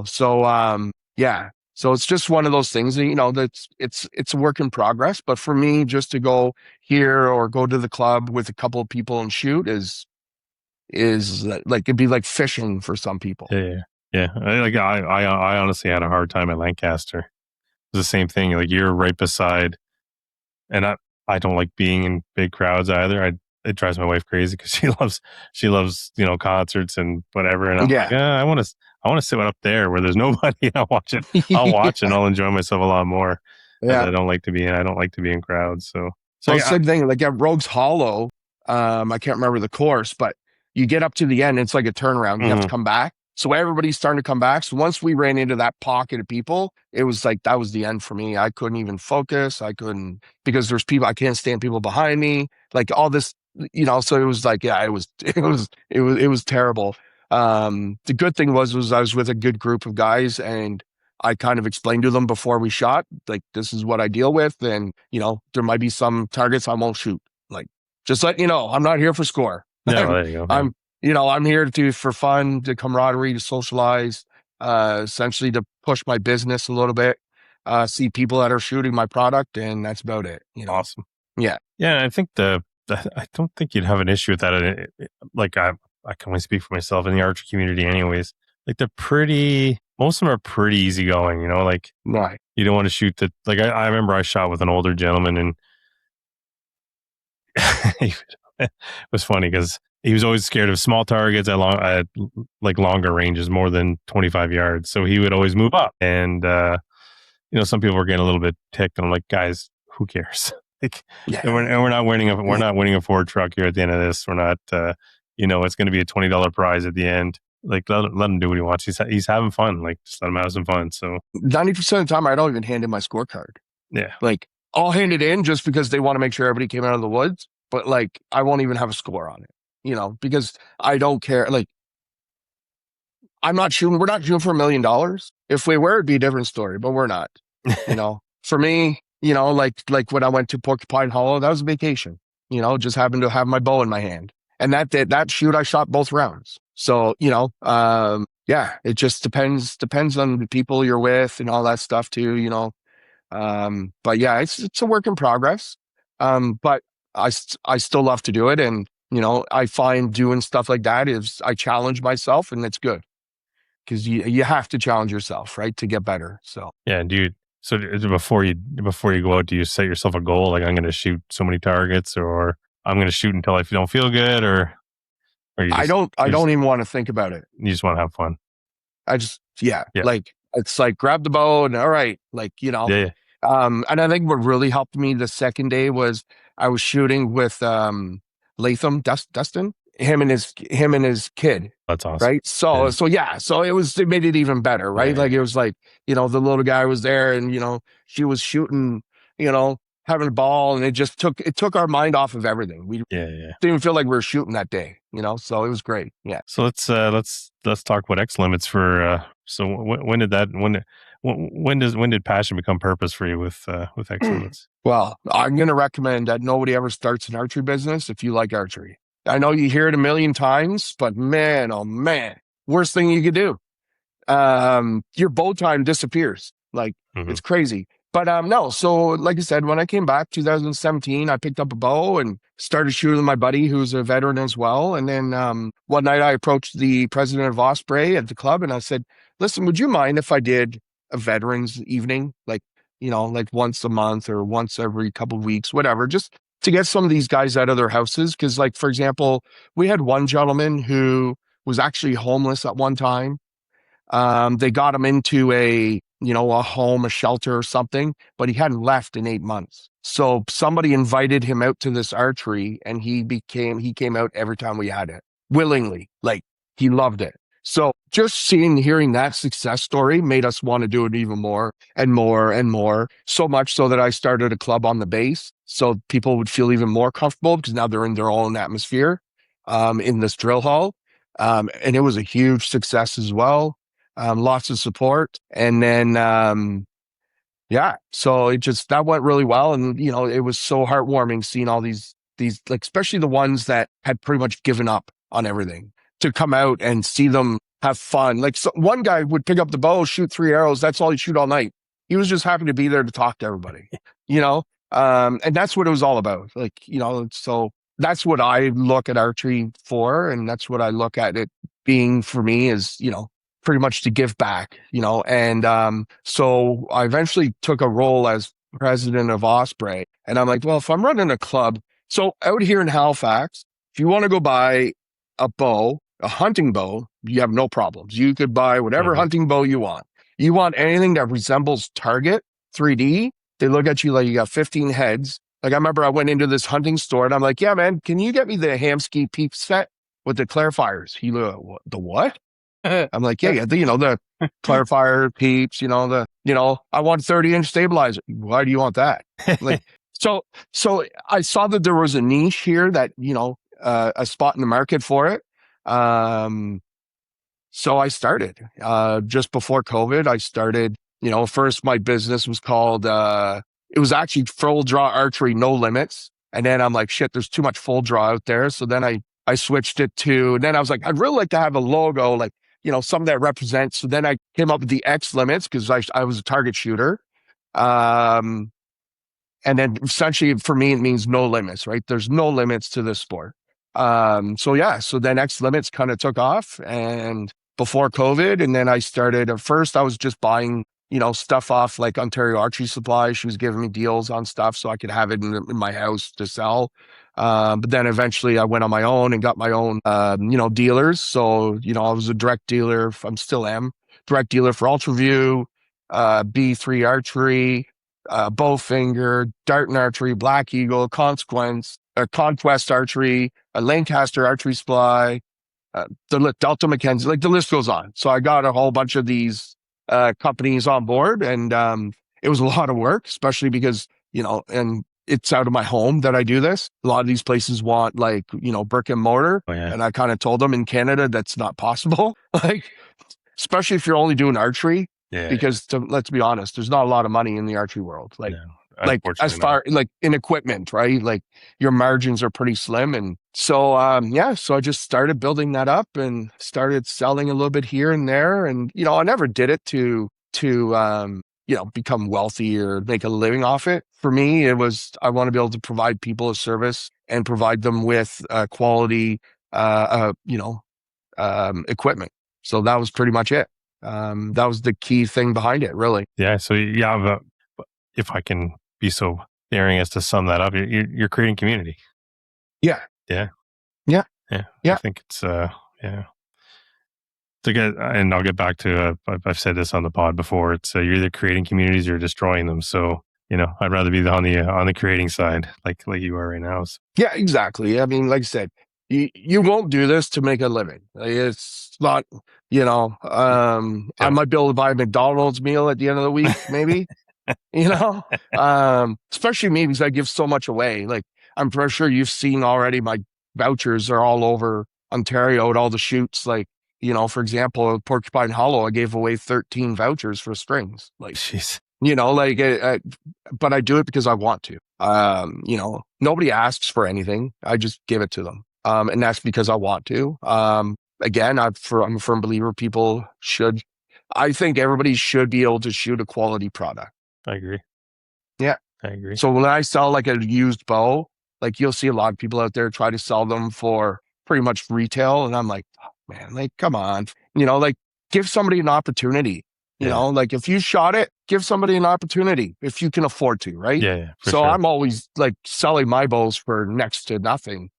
So, yeah. So it's just one of those things that, that's it's a work in progress. But for me, just to go here or go to the club with a couple of people and shoot is like, it'd be like fishing for some people. Yeah. I honestly had a hard time at Lancaster. It was the same thing. Like, you're right beside, and I don't like being in big crowds either. It drives my wife crazy because she loves concerts and whatever. And I'm like, I want to sit up there where there's nobody. I'll watch it. And I'll enjoy myself a lot more. Yeah, I don't like to be in crowds. So same thing. Like at Rogues Hollow, I can't remember the course, but you get up to the end. It's like a turnaround. You have to come back. So everybody's starting to come back. So once we ran into that pocket of people, it was like, that was the end for me. I couldn't even focus. I couldn't, because there's people, I can't stand people behind me, like all this, so it was like, yeah, it was terrible. The good thing was I was with a good group of guys, and I kind of explained to them before we shot, like, this is what I deal with. And, there might be some targets I won't shoot. Like, just letting you know, I'm not here for score. Yeah, there you go. I'm here to do for fun, to camaraderie, to socialize, essentially to push my business a little bit, see people that are shooting my product, and that's about it. Awesome. Yeah. Yeah. I think I don't think you'd have an issue with that. Like I can only speak for myself in the archery community anyways. Like most of them are pretty easygoing, like Right. You don't want to shoot like I remember I shot with an older gentleman, and it was funny because he was always scared of small targets at like longer ranges, more than 25 yards. So he would always move up. And, some people were getting a little bit ticked. And I'm like, guys, who cares? Like, Yeah. and we're not winning a Ford truck here at the end of this. We're not, it's going to be a $20 prize at the end. Like, let him do what he wants. He's having fun. Like, just let him have some fun. So 90% of the time, I don't even hand in my scorecard. Yeah. Like, I'll hand it in just because they want to make sure everybody came out of the woods. But like, I won't even have a score on it, because I don't care. Like, we're not shooting for $1 million. If we were, it'd be a different story, but we're not, for me, like when I went to Porcupine Hollow, that was a vacation, just happened to have my bow in my hand, and that shoot, I shot both rounds. So, yeah, it just depends on the people you're with and all that stuff too, but yeah, it's a work in progress. But I still love to do it. And, I find doing stuff like that is I challenge myself, and it's good because you have to challenge yourself, right, to get better. So, yeah, dude. So before you go out, do you set yourself a goal? Like, I'm going to shoot so many targets, or I'm going to shoot until I don't feel good, or you just, I don't even want to think about it. You just want to have fun. I just, yeah. Like, it's like, grab the bow and all right. Like, Yeah. And I think what really helped me the second day was I was shooting with Latham Dustin, him and his kid. That's awesome. Right. So it made it even better. Right. Yeah. Like, it was like, the little guy was there, and, she was shooting, having a ball, and it took our mind off of everything. We didn't even feel like we were shooting that day, so it was great. Yeah. So let's talk about XLimits for, so when did passion become purpose for you with XLimits? Well, I'm going to recommend that nobody ever starts an archery business if you like archery. I know you hear it a million times, but man, oh man, worst thing you could do. Your bow time disappears. Like, It's crazy. But no, so like I said, when I came back 2017, I picked up a bow and started shooting with my buddy who's a veteran as well. And then one night I approached the president of Osprey at the club, and I said, listen, would you mind if I did a veterans evening, like once a month or once every couple of weeks, whatever, just to get some of these guys out of their houses? Because, like, for example, we had one gentleman who was actually homeless at one time. They got him into a home, a shelter or something, but he hadn't left in 8 months. So somebody invited him out to this archery, and he came out every time we had it willingly. Like, he loved it. So just hearing that success story made us want to do it even more and more and more. So much so that I started a club on the base, so people would feel even more comfortable because now they're in their own atmosphere, in this drill hall. And it was a huge success as well. Lots of support. And then, so that went really well. And, it was so heartwarming seeing all these, like, especially the ones that had pretty much given up on everything, to come out and see them have fun. Like, one guy would pick up the bow, shoot 3 arrows. That's all he'd shoot all night. He was just happy to be there to talk to everybody, and that's what it was all about. Like, so that's what I look at archery for. And that's what I look at it being for me is, pretty much to give back, and so I eventually took a role as president of Osprey. And I'm like, well, if I'm running a club, so out here in Halifax, if you want to go buy a bow, a hunting bow, you have no problems. You could buy whatever hunting bow you want. You want anything that resembles Target 3D, they look at you like you got 15 heads. Like, I remember I went into this hunting store and I'm like, yeah, man, can you get me the Hamsky Peep set with the clarifiers? He looked, the what? I'm like, yeah, the clarifier peeps, I want 30-inch stabilizer. Why do you want that? Like, so I saw that there was a niche here that, a spot in the market for it. So I started, just before COVID. I started, first my business was called, it was actually full draw archery, no limits. And then I'm like, shit, there's too much full draw out there. So then I switched it to, and then I was like, I'd really like to have a logo, like, something that represents. So then I came up with the XLimits because I was a target shooter. And then essentially for me, it means no limits, right? There's no limits to this sport. So then XLimits kind of took off and before COVID. And then I started, at first I was just buying, stuff off like Ontario Archery Supply. She was giving me deals on stuff so I could have it in my house to sell. But then eventually I went on my own and got my own, dealers. So, I was a direct dealer. I'm still am direct dealer for UltraView, B3 Archery, Bowfinger, Darton Archery, Black Eagle, Conquest Archery, Lancaster Archery Supply, the Delta Mackenzie, like the list goes on. So I got a whole bunch of these companies on board, and it was a lot of work, especially because, and it's out of my home that I do this. A lot of these places want like, brick and mortar. Oh, yeah. And I kind of told them in Canada, that's not possible. Like, especially if you're only doing archery, because let's be honest, there's not a lot of money in the archery world. Like, as far like in equipment, right? Like your margins are pretty slim. And so, so I just started building that up and started selling a little bit here and there. And, I never did it to become wealthy or make a living off it. For me, it was, I want to be able to provide people a service and provide them with quality, equipment. So that was pretty much it. That was the key thing behind it, really. Yeah. So if I can be so daring as to sum that up, you're creating community. Yeah. Yeah. Yeah. Yeah. Yeah. I think it's, and I'll get back to, I've said this on the pod before. It's you're either creating communities or destroying them. So, I'd rather be on the creating side, like you are right now. So. Yeah, exactly. I mean, like I said, you won't do this to make a living. It's not, I might be able to buy a McDonald's meal at the end of the week, maybe. Especially me because I give so much away. Like I'm pretty sure you've seen already, my vouchers are all over Ontario at all the shoots. Like, for example, Porcupine Hollow, I gave away 13 vouchers for strings. Like, jeez. But I do it because I want to. Nobody asks for anything. I just give it to them. And that's because I want to. Again, I'm a firm believer I think everybody should be able to shoot a quality product. I agree. Yeah. I agree. So when I sell like a used bow, like you'll see a lot of people out there try to sell them for pretty much retail. And I'm like, oh, man, like, come on, like give somebody an opportunity, like if you shot it, give somebody an opportunity if you can afford to, right? Yeah. So sure. I'm always like selling my bows for next to nothing,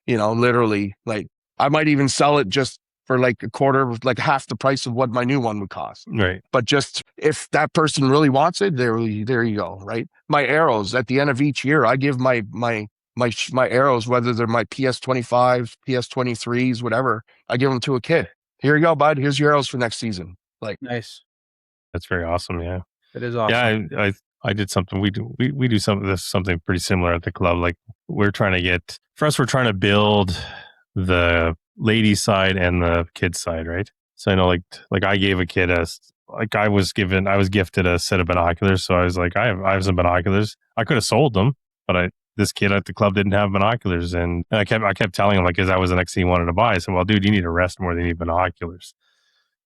literally like I might even sell it just for like a quarter, like half the price of what my new one would cost. Right. But just if that person really wants it, there you go. Right. My arrows at the end of each year, I give my arrows, whether they're my PS25, PS23s, whatever, I give them to a kid. Here you go, bud. Here's your arrows for next season. Like, nice. That's very awesome. Yeah. It is awesome. Yeah. I did something. We do something pretty similar at the club. Like we're trying to build the ladies side and the kids side, right? So I know like I gave a kid I was gifted a set of binoculars. So I was like, I have some binoculars. I could have sold them, but this kid at the club didn't have binoculars, and I kept telling him, like, because that was the next thing he wanted to buy. I said, well, dude, you need a rest more than you need binoculars.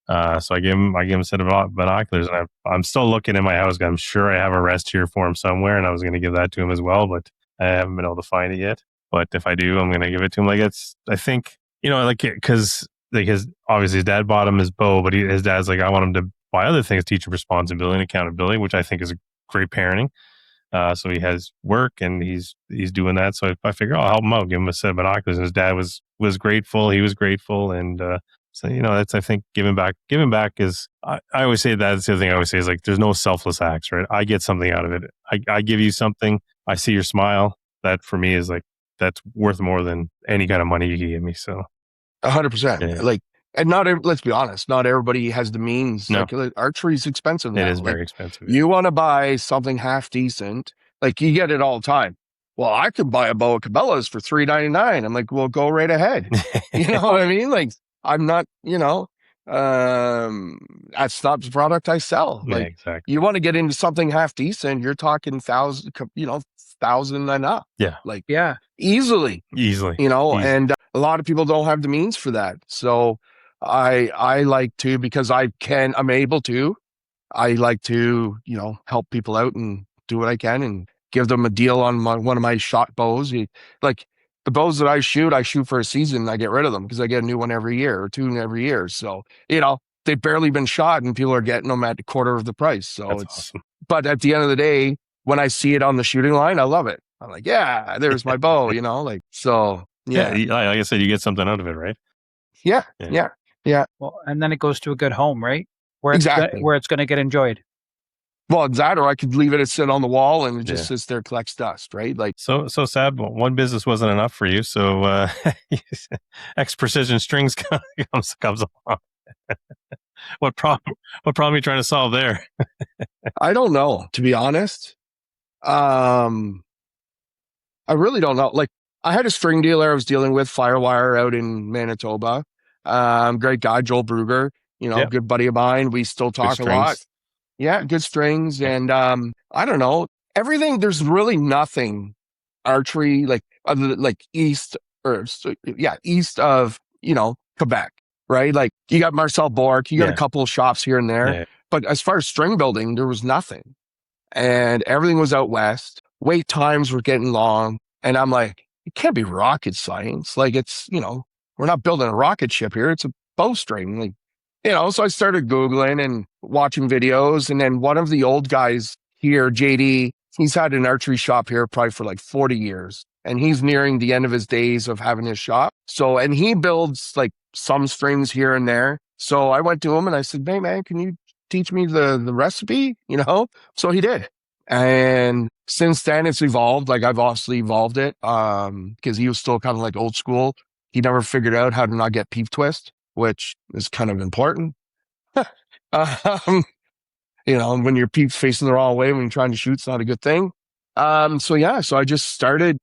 So I gave him a set of binoculars, and I'm still looking in my house. I'm sure I have a rest here for him somewhere, and I was going to give that to him as well, but I haven't been able to find it yet. But if I do, I'm going to give it to him. Like I think, because obviously his dad bought him his bow, but his dad's like, I want him to buy other things, teach him responsibility and accountability, which I think is a great parenting. So he has work and he's doing that. So I figure I'll help him out, give him a set of binoculars. And his dad was grateful. He was grateful. And, so, that's, I think giving back is, I always say that's the other thing I always say is like, there's no selfless acts, right? I get something out of it. I give you something. I see your smile. That for me is like, that's worth more than any kind of money you can give me. So 100%. Yeah. Like And let's be honest, not everybody has the means. No. Like archery is expensive now. It is Like, very expensive. you want to buy something half decent, like you get it all the time. Well, I could buy a bow of Cabela's for $3.99. I'm like, well, go right ahead. You know what I mean? Like, I'm not, that's not the product I sell. Yeah, Like, exactly. you want to get into something half decent, you're talking 1,000 and up. Yeah. Like, Yeah. easily. Easily. And a lot of people don't have the means for that. So I like to, because I'm able to, I like to, help people out and do what I can and give them a deal on one of my shot bows. Like the bows that I shoot for a season and I get rid of them because I get a new one every year or two every year. So, they've barely been shot and people are getting them at a quarter of the price. So That's it's awesome. But at the end of the day, when I see it on the shooting line, I love it. I'm like, yeah, there's my bow, like, so yeah. Like I said, you get something out of it, right? Yeah. Well, and then it goes to a good home, right? Where Exactly. where it's going to get enjoyed. Well, it's that, or I could leave it and sit on the wall and it just sits there, collects dust, right? Like, so Sab, one business wasn't enough for you, so X Precision Strings comes along. What problem are you trying to solve there? I don't know, to be honest. I really don't know. Like, I had a string dealer I was dealing with, Firewire, out in Manitoba. Great guy, Joel Bruger, good buddy of mine. We still talk a lot. Yeah, good strings. And I don't know, everything, there's really nothing archery, like other than like east of, Quebec, right? Like you got Marcel Bork, you got a couple of shops here and there. Yeah. But as far as string building, there was nothing. And everything was out west. Wait times were getting long. And I'm like, it can't be rocket science. Like it's, we're not building a rocket ship here. It's a bowstring. Like, so I started Googling and watching videos. And then one of the old guys here, JD, he's had an archery shop here probably for like 40 years. And he's nearing the end of his days of having his shop. So, and he builds like some strings here and there. So I went to him and I said, hey man, can you teach me the recipe? So he did. And since then it's evolved. Like I've obviously evolved it because he was still kind of like old school. He never figured out how to not get peep twist, which is kind of important. When your peep's facing the wrong way when you're trying to shoot, it's not a good thing. So I just started,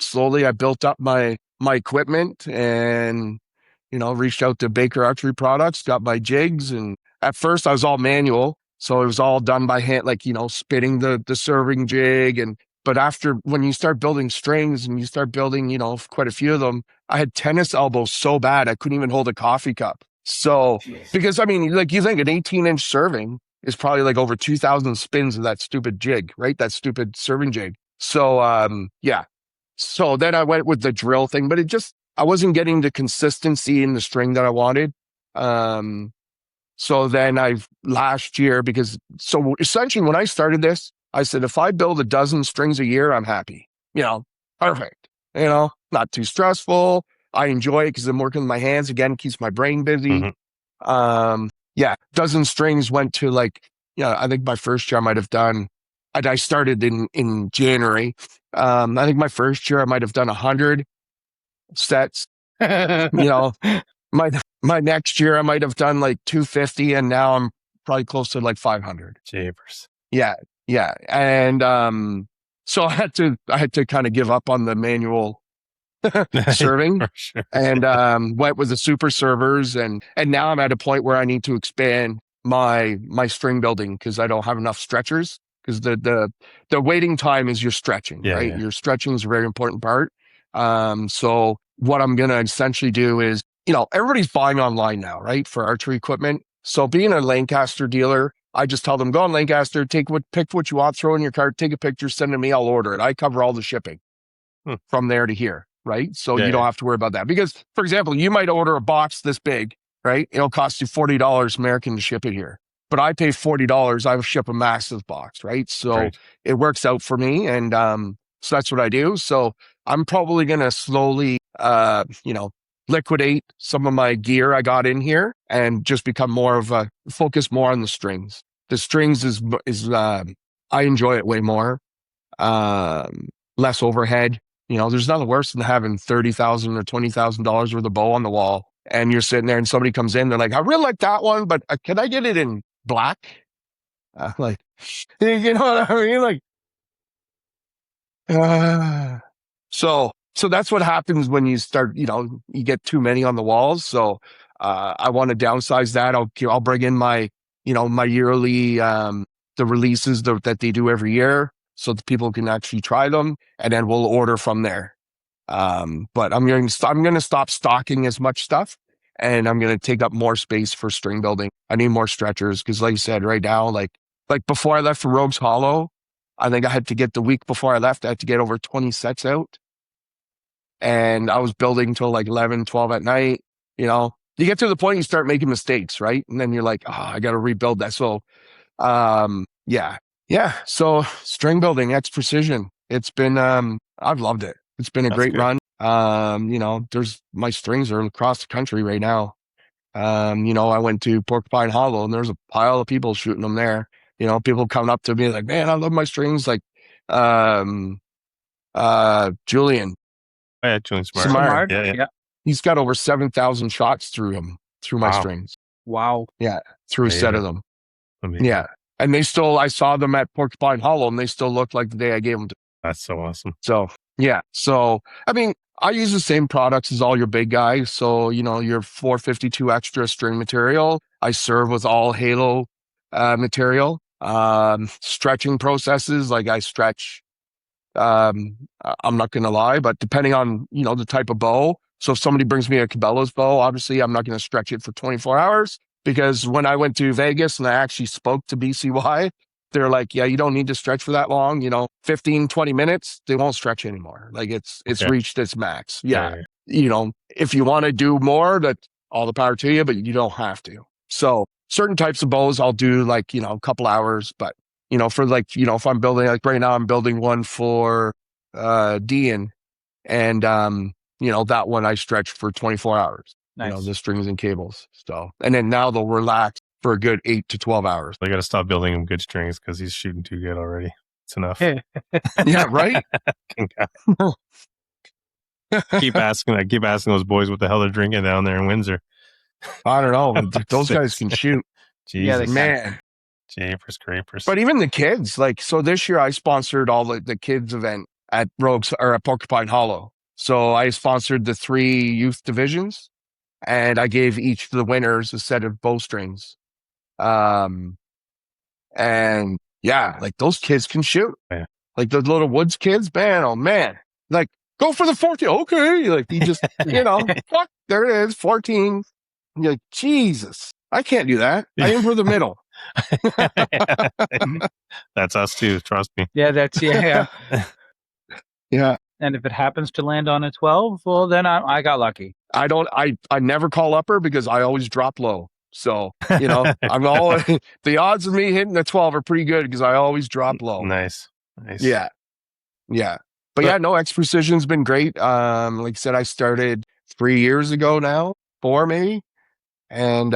slowly I built up my equipment and, reached out to Baker Archery Products, got my jigs. And at first I was all manual. So it was all done by hand, like, spinning the serving jig. But when you start building strings and you start building, quite a few of them, I had tennis elbows so bad I couldn't even hold a coffee cup. So, because like you think an 18-inch serving is probably like over 2,000 spins of that stupid jig, right? That stupid serving jig. So, So then I went with the drill thing, but I wasn't getting the consistency in the string that I wanted. So then last year, so essentially when I started this, I said, if I build a dozen strings a year, I'm happy, perfect, not too stressful. I enjoy it because I'm working with my hands again, keeps my brain busy. Mm-hmm. Dozen strings went to like, I think my first year I might've done, I started in January. I think my first year I might've done 100 sets, My next year I might have done like 250 and now I'm probably close to like 500. Jeepers. Yeah. And so I had to kind of give up on the manual serving Sure. and went with the super servers and now I'm at a point where I need to expand my string building because I don't have enough stretchers because the waiting time is your stretching, right? Yeah. Your stretching is a very important part. So what I'm going to essentially do is, everybody's buying online now, right? For archery equipment. So being a Lancaster dealer, I just tell them, go on Lancaster, pick what you want, throw in your cart, take a picture, send it to me, I'll order it. I cover all the shipping from there to here, right? So you don't have to worry about that. Because, for example, you might order a box this big, right? It'll cost you $40 American to ship it here. But I pay $40, I will ship a massive box, right? So it works out for me. And so that's what I do. So I'm probably going to slowly, liquidate some of my gear I got in here and just become focus more on the strings. The strings is I enjoy it way more. Less overhead. There's nothing worse than having $30,000 or $20,000 worth of bow on the wall and you're sitting there and somebody comes in, they're like, I really like that one, but can I get it in black? Like, you know what I mean? Like, so that's what happens when you start, you get too many on the walls. So, I want to downsize that. I'll bring in my, my yearly, the releases that they do every year so that people can actually try them, and then we'll order from there. But I'm going to stop stocking as much stuff, and I'm going to take up more space for string building. I need more stretchers because, like I said, right now, like before I left for Rogues Hollow, I think I had to get the week before I left, I had to get over 20 sets out. And I was building till like 11, 12 at night. You get to the point you start making mistakes, right? And then you're like, oh, I got to rebuild that. So, yeah. So string building, X Precision. It's been, I've loved it. It's been a great run. There's my strings are across the country right now. I went to Porcupine Hollow and there's a pile of people shooting them there. People coming up to me like, man, I love my strings. Like, Julian. Oh, yeah, Julian Smart. Smart. Yeah. He's got over 7,000 shots through my strings. Wow. Yeah. Through a set of them. Amazing. Yeah. And I saw them at Porcupine Hollow and they still look like the day I gave them to. That's so awesome. So, yeah. So, I mean, I use the same products as all your big guys. So, your 452 extra string material. I serve with all Halo material. Stretching processes, like I stretch, I'm not going to lie, but depending on, the type of bow. So if somebody brings me a Cabela's bow, obviously I'm not going to stretch it for 24 hours because when I went to Vegas and I actually spoke to BCY, they're like, yeah, you don't need to stretch for that long, 15, 20 minutes, they won't stretch anymore. Like it's reached its max. Yeah. If you want to do more, that's all the power to you, but you don't have to. So certain types of bows I'll do like, a couple hours, but for like, if I'm building, like right now I'm building one for Dean and that one I stretch for 24 hours. Nice. The strings and cables. So, and then now they'll relax for a good 8 to 12 hours. I got to stop building him good strings because he's shooting too good already. It's enough. Yeah, right? keep asking those boys what the hell they're drinking down there in Windsor. I don't know. Those guys can shoot. Jesus. Yeah, man. Japers, crapers. But even the kids, like, so this year I sponsored all the kids event at Rogues or at Porcupine Hollow. So I sponsored the 3 youth divisions and I gave each of the winners a set of bowstrings. And yeah, like those kids can shoot. Yeah. Like the little woods kids, man, oh man. Like, go for the 14. Okay. Like you just, fuck, there it is, 14. And you're like, Jesus, I can't do that. I aim for the middle. That's us too, trust me. Yeah, that's yeah. Yeah. And if it happens to land on a 12, well, then I got lucky. I never call upper because I always drop low. So, I'm always, the odds of me hitting the 12 are pretty good because I always drop low. Nice. Yeah. But yeah, no, X Precision's been great. Like I said, I started 3 years ago now, 4 maybe. And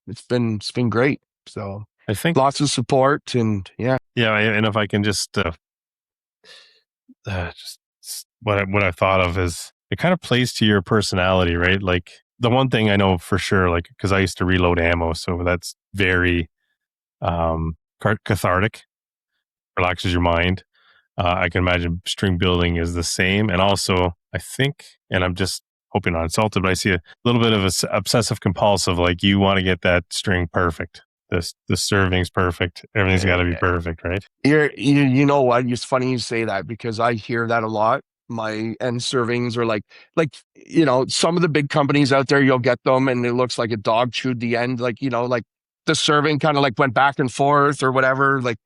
it's been great. So I think lots of support and yeah. And if I can just what I thought of is it kind of plays to your personality, right? Like the one thing I know for sure, like because I used to reload ammo, so that's very cathartic, relaxes your mind. I can imagine string building is the same, and also I think, and I'm just hoping not insulted, but I see a little bit of a obsessive compulsive, like you want to get that string perfect. The serving's perfect. Everything's got to be perfect, right? You know what? It's funny you say that because I hear that a lot. My end servings are like, some of the big companies out there, you'll get them and it looks like a dog chewed the end. Like, like the serving kind of like went back and forth or whatever. Like,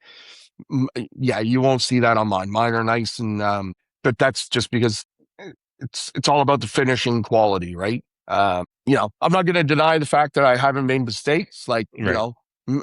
yeah, you won't see that on mine. Mine are nice. And, but that's just because it's all about the finishing quality, right? I'm not going to deny the fact that I haven't made mistakes, like,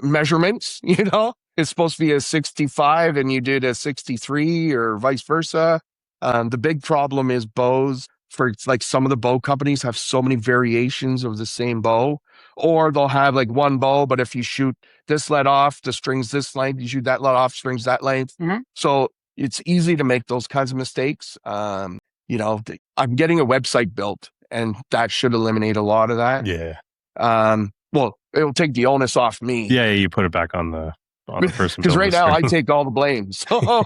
measurements, it's supposed to be a 65 and you did a 63 or vice versa. The big problem is bows. For like some of the bow companies have so many variations of the same bow, or they'll have like one bow, but if you shoot this let off, the string's this length, you shoot that let off, string's that length. Mm-hmm. So it's easy to make those kinds of mistakes. I'm getting a website built and that should eliminate a lot of that. Yeah. Well, it'll take the onus off me. Yeah, you put it back on the person. Because right now I take all the blame. So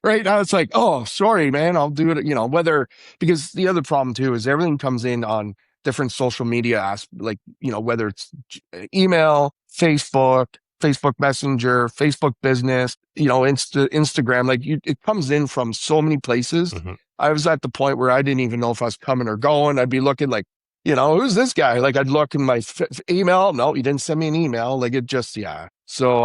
right now it's like, oh, sorry, man, I'll do it. Because the other problem too is everything comes in on different social media, like, whether it's email, Facebook Messenger, Facebook Business, Instagram, like it comes in from so many places. Mm-hmm. I was at the point where I didn't even know if I was coming or going. I'd be looking like, who's this guy? Like I'd look in my email. No, he didn't send me an email. Like it just, yeah. So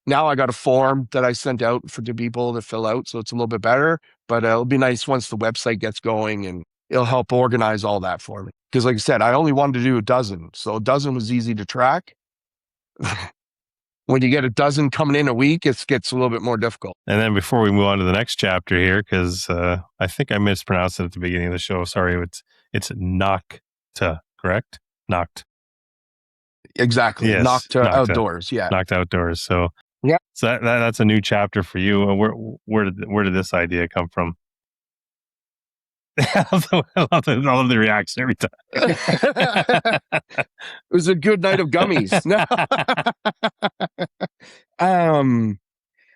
now I got a form that I sent out to people to fill out. So it's a little bit better, but it'll be nice once the website gets going, and it'll help organize all that for me. Because like I said, I only wanted to do a dozen. So a dozen was easy to track. When you get a dozen coming in a week, it gets a little bit more difficult. And then before we move on to the next chapter here, because I think I mispronounced it at the beginning of the show. Sorry, it's NOKTA, correct? NOKTA. Exactly. Yes, NOKTA NOKTA Outdoors. Yeah. NOKTA Outdoors. So yeah. So that's a new chapter for you. Where did this idea come from? I love the reaction every time. It was a good night of gummies.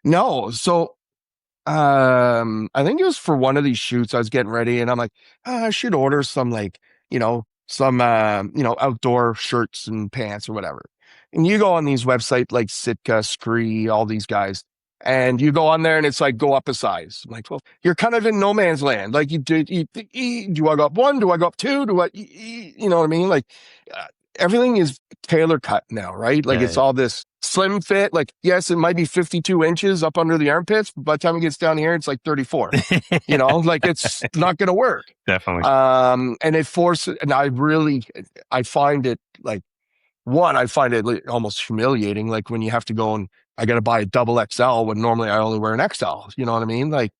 No. So I think it was for one of these shoots. I was getting ready, and I'm like, I should order some outdoor shirts and pants or whatever. And you go on these websites like Sitka, Scree, all these guys, and you go on there and it's like, go up a size. I'm like, well, you're kind of in no man's land. Like do I go up one? Do I go up two? You know what I mean? Like everything is tailor cut now, right? Like it's all this slim fit. Like, yes, it might be 52 inches up under the armpits, but by the time it gets down here, it's like 34, like it's not going to work. Definitely. And it forces, and I find it like, I find it almost humiliating. Like when you have to go and I got to buy a double XL when normally I only wear an XL, you know what I mean? Like,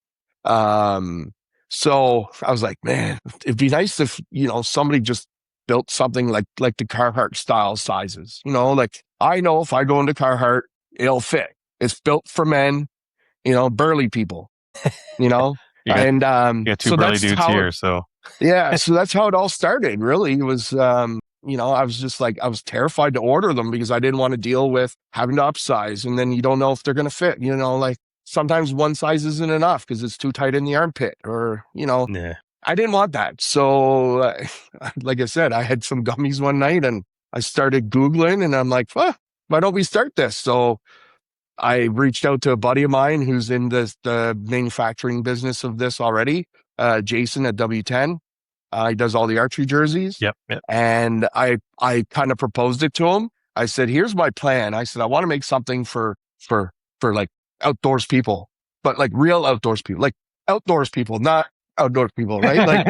so I was like, man, it'd be nice if, somebody just built something like the Carhartt style sizes, like I know if I go into Carhartt, it'll fit. It's built for men, burly people, you got two burly dudes here. So yeah, so that's how it all started. Really, it was, I was just like, I was terrified to order them because I didn't want to deal with having to upsize. And then you don't know if they're going to fit, like sometimes one size isn't enough because it's too tight in the armpit or, yeah. I didn't want that. So like I said, I had some gummies one night and I started Googling and I'm like, why don't we start this? So I reached out to a buddy of mine who's in the manufacturing business of this already, Jason at W10. He does all the archery jerseys. Yep. And I kind of proposed it to him. I said, here's my plan. I said, I want to make something for like outdoors people, but like real outdoors people, like outdoors people, not outdoor people, right? Like,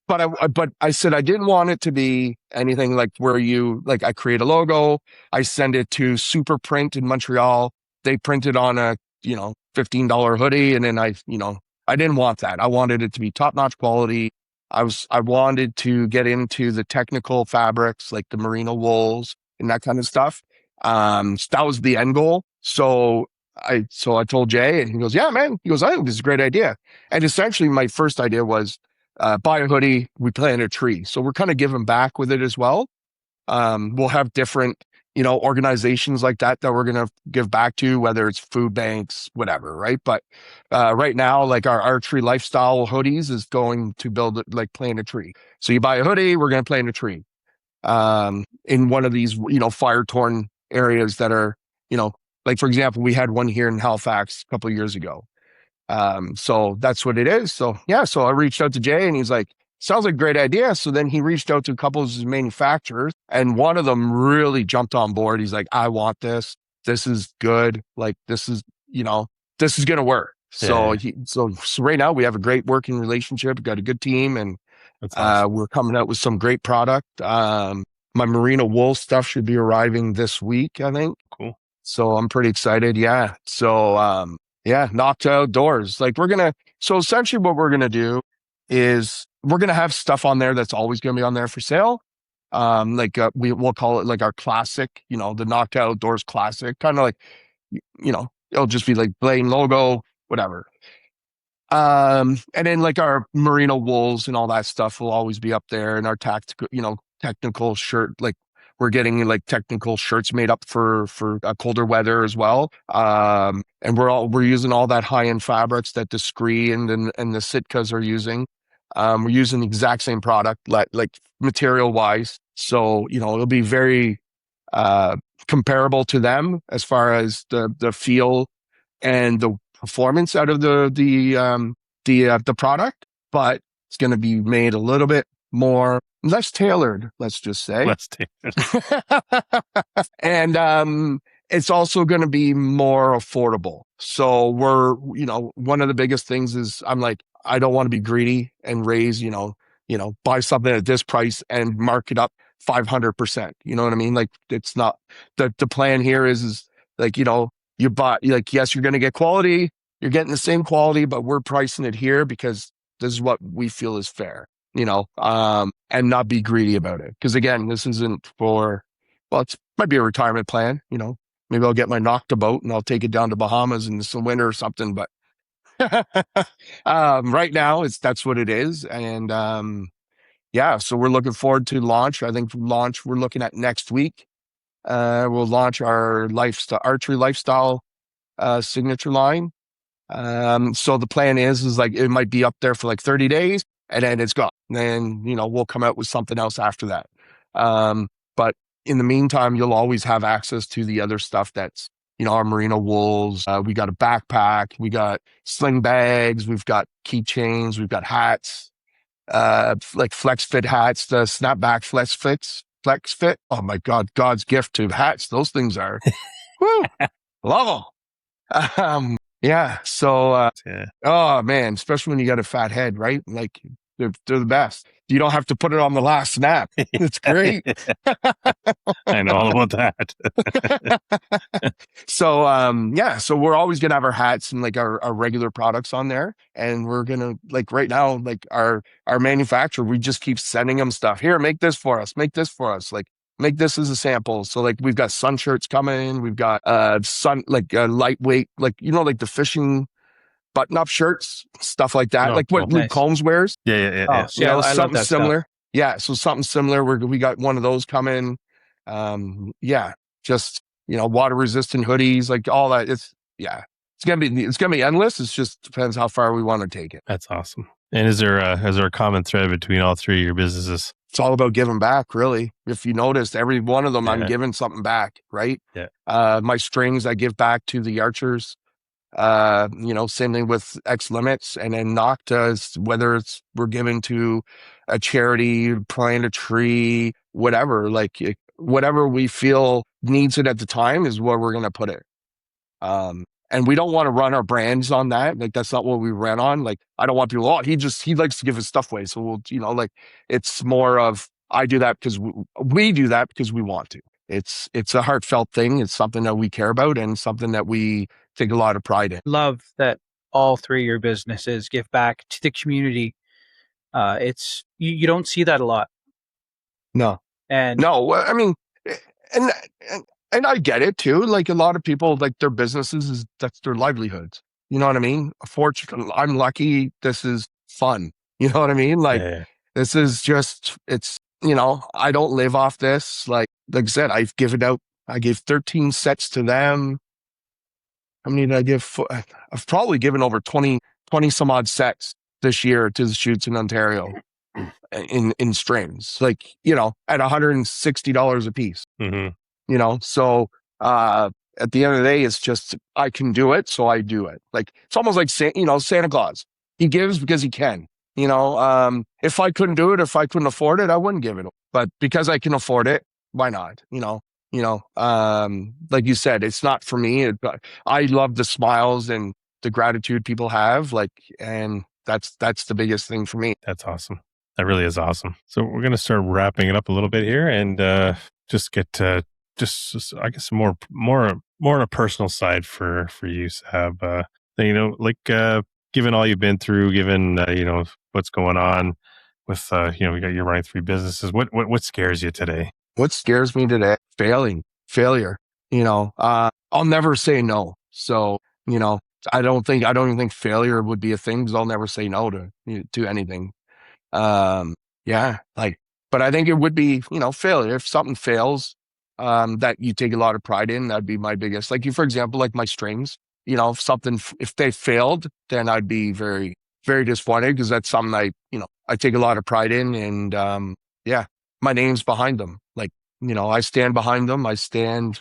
but I said, I didn't want it to be anything like where I create a logo. I send it to Super Print in Montreal. They print it on a, $15 hoodie. And then I didn't want that. I wanted it to be top-notch quality. I wanted to get into the technical fabrics, like the merino wools and that kind of stuff. So that was the end goal. So I told Jay and he goes, yeah, man. He goes, I think this is a great idea. And essentially my first idea was, buy a hoodie, we plant a tree. So we're kind of giving back with it as well. We'll have different, organizations like that we're going to give back to, whether it's food banks, whatever. Right. But, right now, like our archery lifestyle hoodies is going to build like plant a tree. So you buy a hoodie, we're going to plant a tree, in one of these, fire torn areas that are, like, for example, we had one here in Halifax a couple of years ago. So that's what it is. So yeah, so I reached out to Jay and he's like, sounds like a great idea. So then he reached out to a couple of his manufacturers and one of them really jumped on board. He's like, I want this. This is good. Like, this is going to work. So, so right now we have a great working relationship. We've got a good team and, that's awesome. We're coming out with some great product. My merino wool stuff should be arriving this week, I think. Cool. So I'm pretty excited. Yeah. So, NOKTA Outdoors. Like so essentially what we're going to do is we're going to have stuff on there that's always going to be on there for sale. We'll call it like our classic, the NOKTA Outdoors classic, kind of like, it'll just be like plain logo, whatever. And then like our merino wools and all that stuff will always be up there, and our technical shirt, like we're getting like technical shirts made up for colder weather as well. And we're using all that high end fabrics that the Scree and the Sitkas are using. We're using the exact same product, like material wise. So, it'll be very comparable to them as far as the feel and the performance out of the product, but it's going to be made a little bit less tailored, let's just say. Less tailored. And it's also going to be more affordable. So one of the biggest things is I'm like, I don't want to be greedy and raise, buy something at this price and mark it up 500%. You know what I mean? Like, it's not the plan here is like, you buy, like, yes, you're going to get quality, you're getting the same quality, but we're pricing it here because this is what we feel is fair, and not be greedy about it. Because again, this isn't it might be a retirement plan, maybe I'll get my NOKTA boat and I'll take it down to Bahamas in the winter or something. But right now that's what it is. And so we're looking forward to launch. I think we're looking at next week. We'll launch our archery lifestyle signature line. So the plan is like it might be up there for like 30 days and then it's gone. And then, we'll come out with something else after that. But in the meantime, you'll always have access to the other stuff that's, our merino wools. We got a backpack, we got sling bags, we've got keychains, we've got hats, like flex fit hats, the snapback flex fit. Oh my God, God's gift to hats. Those things are, woo, love them. So, oh man, especially when you got a fat head, right? Like they're the best. You don't have to put it on the last snap. It's great. I know all about that. So we're always going to have our hats and like our regular products on there. And we're going to, like, right now, like our manufacturer, we just keep sending them stuff. Here, make this for us, like make this as a sample. So like we've got sun shirts coming, we've got lightweight, like like the fishing button-up shirts, stuff like that, like what Luke Combs wears. Yeah. Oh, I love that similar. stuff. Yeah, so something similar. We got one of those coming. Just water resistant hoodies, like all that. It's gonna be endless. It just depends how far we want to take it. That's awesome. And is there a common thread between all three of your businesses? It's all about giving back, really. If you noticed, every one of them, I'm giving something back, right? Yeah. My strings, I give back to the archers. Same thing with XLimits, and then NOKTA, whether we're giving to a charity, plant a tree, whatever, like whatever we feel needs it at the time is where we're going to put it. And we don't want to run our brands on that. Like, that's not what we ran on. Like, I don't want people, he likes to give his stuff away. So we'll, like, it's more of, I do that because we do that because we want to. It's a heartfelt thing. It's something that we care about and something that we take a lot of pride in. Love that all three of your businesses give back to the community. It's you don't see that a lot. No. And no, I mean, and I get it too. Like, a lot of people, like, their businesses that's their livelihoods. You know what I mean? Fortunately, I'm lucky. This is fun. You know what I mean? Like, This is just, it's, I don't live off this. Like I said, I gave 13 sets to them. How many did I give? I've probably given over 20 some odd sets this year to the shoots in Ontario in strings, like, at $160 a piece. Mm-hmm. So at the end of the day, it's just, I can do it, so I do it. Like, it's almost like Santa Claus. He gives because he can. If I couldn't do it, if I couldn't afford it, I wouldn't give it. But because I can afford it, why not? Like you said, it's not for me. I love the smiles and the gratitude people have, like, and that's the biggest thing for me. That's awesome. That really is awesome. So we're going to start wrapping it up a little bit here and just get to I guess more on a personal side for you, Sab. Given all you've been through, given what's going on with we got you running three businesses. What scares you today? What scares me today? Failure. I'll never say no. So I don't even think failure would be a thing because I'll never say no to anything. Yeah, like, but I think it would be, failure. If something fails, that you take a lot of pride in, that'd be my biggest, like for example, like my strings, if they failed, then I'd be very, very disappointed because that's something I take a lot of pride in. And, yeah, my name's behind them. Like, I stand behind them. And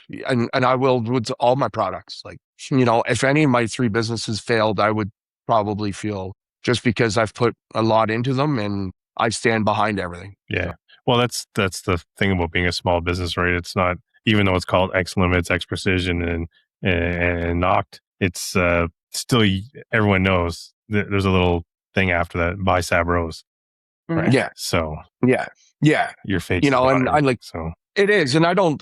I will with all my products. Like, if any of my 3 businesses failed, I would probably feel just because I've put a lot into them and I stand behind everything. Yeah. Well, that's the thing about being a small business, right? It's not, even though it's called XLimits, X Precision, and NOKTA, it's still, everyone knows that there's a little thing after that, by Sab Rose. Right? Yeah. So yeah. Your face, and I like, so it is. And I don't,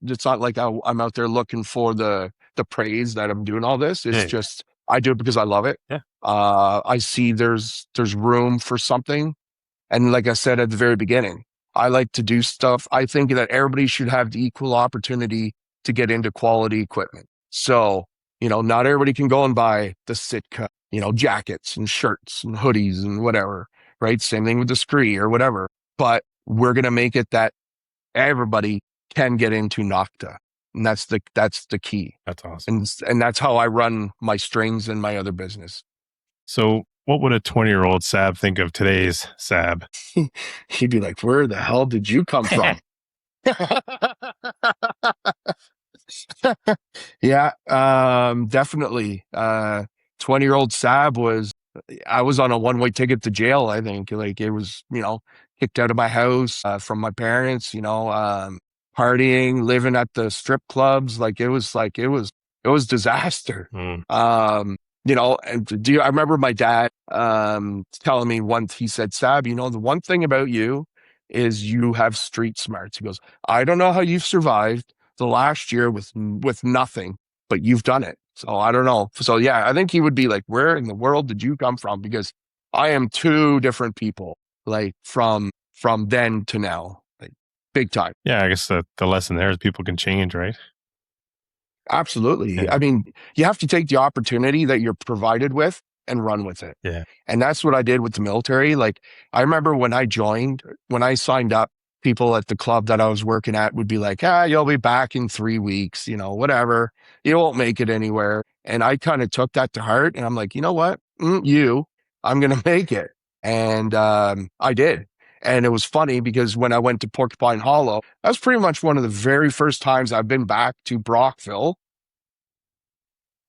it's not like I'm out there looking for the praise that I'm doing all this. It's just, I do it because I love it. Yeah. I see there's room for something. And like I said at the very beginning, I like to do stuff. I think that everybody should have the equal opportunity to get into quality equipment. So, not everybody can go and buy the Sitka, jackets and shirts and hoodies and whatever, right? Same thing with the Scree or whatever. But we're going to make it that everybody can get into NOKTA. And that's the key. That's awesome. And that's how I run my strings and my other business. So what would a 20-year-old Sab think of today's Sab? He'd be like, where the hell did you come from? Yeah, definitely. 20-year-old Sab I was on a one-way ticket to jail, I think. Like, it was, kicked out of my house from my parents, partying, living at the strip clubs. It was disaster. And I remember my dad telling me once, he said, Sab, the one thing about you is you have street smarts. He goes, I don't know how you've survived the last year with nothing, but you've done it. So I don't know. So yeah, I think he would be like, where in the world did you come from? Because I am 2 different people, like from then to now, like big time. Yeah, I guess the lesson there is people can change, right? Absolutely. Yeah. I mean, you have to take the opportunity that you're provided with and run with it. Yeah. And that's what I did with the military. Like, I remember when I signed up, people at the club that I was working at would be like, you'll be back in 3 weeks, whatever. You won't make it anywhere. And I kind of took that to heart. And I'm like, you know what? I'm going to make it. And I did. And it was funny because when I went to Porcupine Hollow, that was pretty much one of the very first times I've been back to Brockville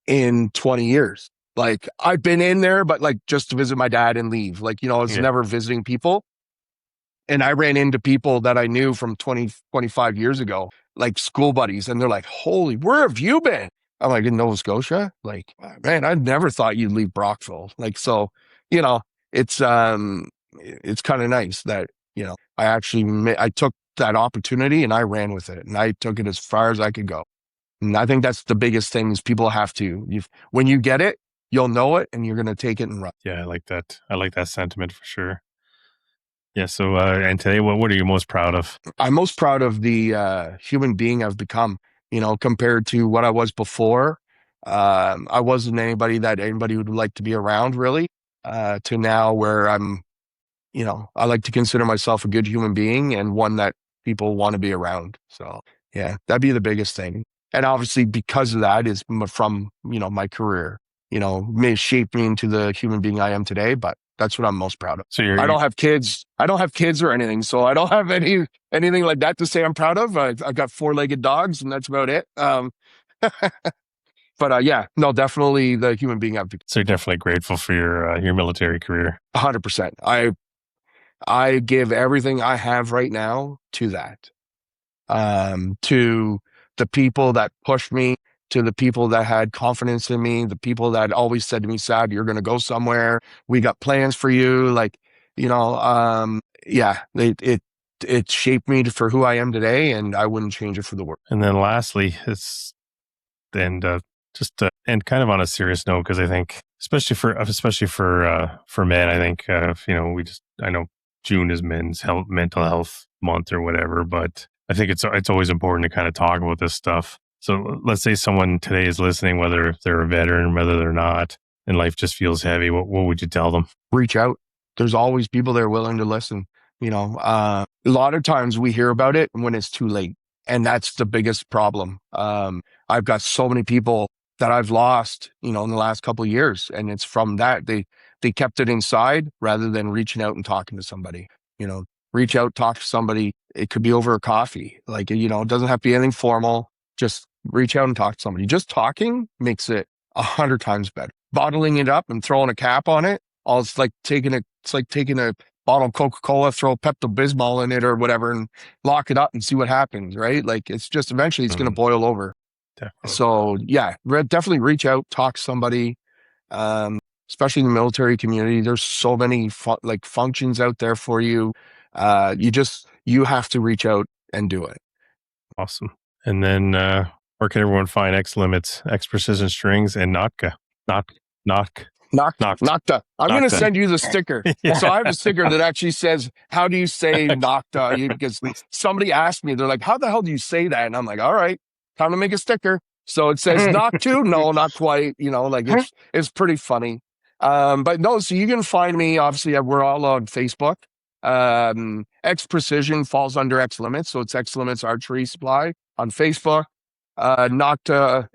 in 20 years. Like, I've been in there, but like just to visit my dad and leave. Like, I was never visiting people. And I ran into people that I knew from 20, 25 years ago, like school buddies. And they're like, holy, where have you been? I'm like, in Nova Scotia? Like, man, I never thought you'd leave Brockville. Like, so, it's kind of nice that, I took that opportunity and I ran with it and I took it as far as I could go. And I think that's the biggest thing is people have to, when you get it, you'll know it and you're going to take it and run. Yeah, I like that. I like that sentiment for sure. Yeah. So, and today, what are you most proud of? I'm most proud of the human being I've become, compared to what I was before. I wasn't anybody that anybody would like to be around, really, to now where I'm, I like to consider myself a good human being and one that people want to be around. So yeah, that'd be the biggest thing. And obviously because of that is from, my career, may shape me into the human being I am today, but that's what I'm most proud of. So I don't have kids. Or anything. So I don't have anything like that to say I'm proud of. I've got 4-legged dogs and that's about it. But yeah, no, definitely the human being I've become. So you're definitely grateful for your military career. 100%. I give everything I have right now to that. To the people that pushed me, to the people that had confidence in me, the people that always said to me, Sab, you're going to go somewhere. We got plans for you. Like, yeah, it shaped me for who I am today and I wouldn't change it for the world. And then lastly, and kind of on a serious note, because I think, especially for men, I think, I know June is men's mental health month or whatever, but I think it's always important to kind of talk about this stuff. So let's say someone today is listening, whether they're a veteran, whether they're not, and life just feels heavy. What would you tell them? Reach out. There's always people there willing to listen. A lot of times we hear about it when it's too late. And that's the biggest problem. I've got so many people that I've lost, in the last couple of years. And it's from that. They kept it inside rather than reaching out and talking to somebody. Reach out, talk to somebody. It could be over a coffee. Like, it doesn't have to be anything formal. Just reach out and talk to somebody. Just talking makes it 100 times better. Bottling it up and throwing a cap on it, it's like taking a bottle of Coca-Cola, throw Pepto-Bismol in it or whatever and lock it up and see what happens, right? Like, it's just eventually it's going to boil over. Definitely. So yeah, definitely reach out, talk to somebody, especially in the military community. There's so many functions out there for you. You have to reach out and do it. Awesome. And then where can everyone find XLimits, X Precision Strings, and NOKTA? NOKTA. I'm going to send you the sticker. Yeah. So I have a sticker that actually says, how do you say NOKTA? Because somebody asked me, they're like, how the hell do you say that? And I'm like, all right, time to make a sticker. So it says NOKTA. No, not quite. It's pretty funny. But no, so you can find me. Obviously, we're all on Facebook. X Precision falls under XLimits. So it's XLimits Archery Supply on Facebook. NOKTA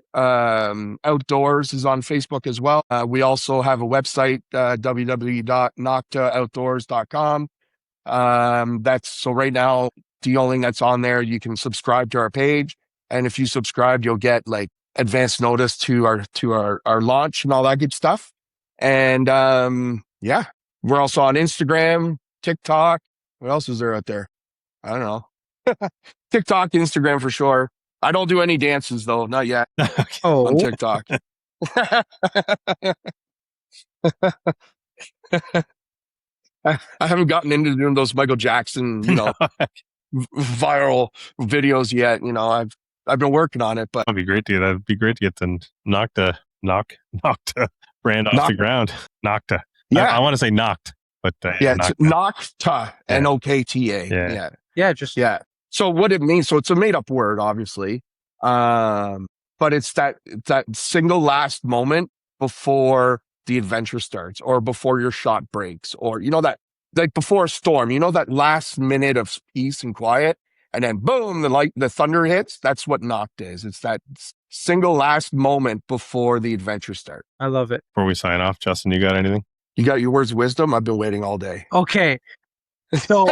Outdoors is on Facebook as well. We also have a website, www.NOKTAOutdoors.com. So right now, the only thing that's on there, you can subscribe to our page. And if you subscribe, you'll get like advance notice to our launch and all that good stuff. And yeah, we're also on Instagram, TikTok. What else is there out there? I don't know. TikTok, Instagram for sure. I don't do any dances though, not yet. On TikTok. I haven't gotten into doing those Michael Jackson, viral videos yet. I've been working on it, but That'd be great to get the NOKTA brand off the ground. NOKTA. Yeah. I want to say knocked, but yeah, it's NOKTA, NOKTA. Yeah. Yeah. So what it means, so it's a made up word, obviously. But it's that single last moment before the adventure starts or before your shot breaks or, that like before a storm, that last minute of peace and quiet and then boom, the thunder hits. That's what NOKTA is. It's that single last moment before the adventure starts. I love it. Before we sign off, Justin, you got anything? You got your words of wisdom? I've been waiting all day. Okay. So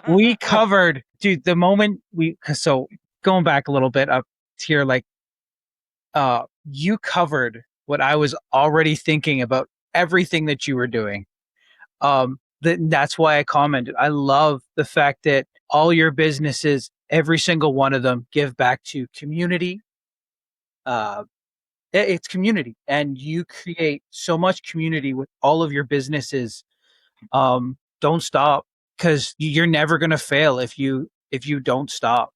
we covered, dude, the moment so going back a little bit up here, like, you covered what I was already thinking about everything that you were doing. That's why I commented. I love the fact that all your businesses, every single one of them, give back to community. It's community, and you create so much community with all of your businesses. Don't stop, because you're never going to fail if you don't stop.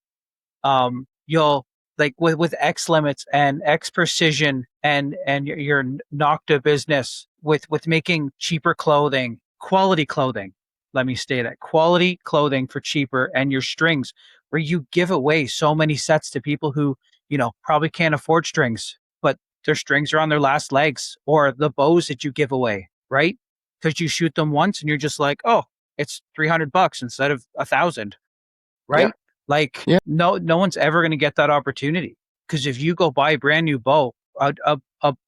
You'll, like with XLimits and X Precision and your NOKTA business with making cheaper clothing, quality clothing. Let me state it, quality clothing for cheaper, and your strings, where you give away so many sets to people who, probably can't afford strings, but their strings are on their last legs, or the bows that you give away, right? Because you shoot them once and you're just like, oh, it's $300 instead of $1,000, right? Yeah. Like, no one's ever going to get that opportunity, because if you go buy a brand new bow, a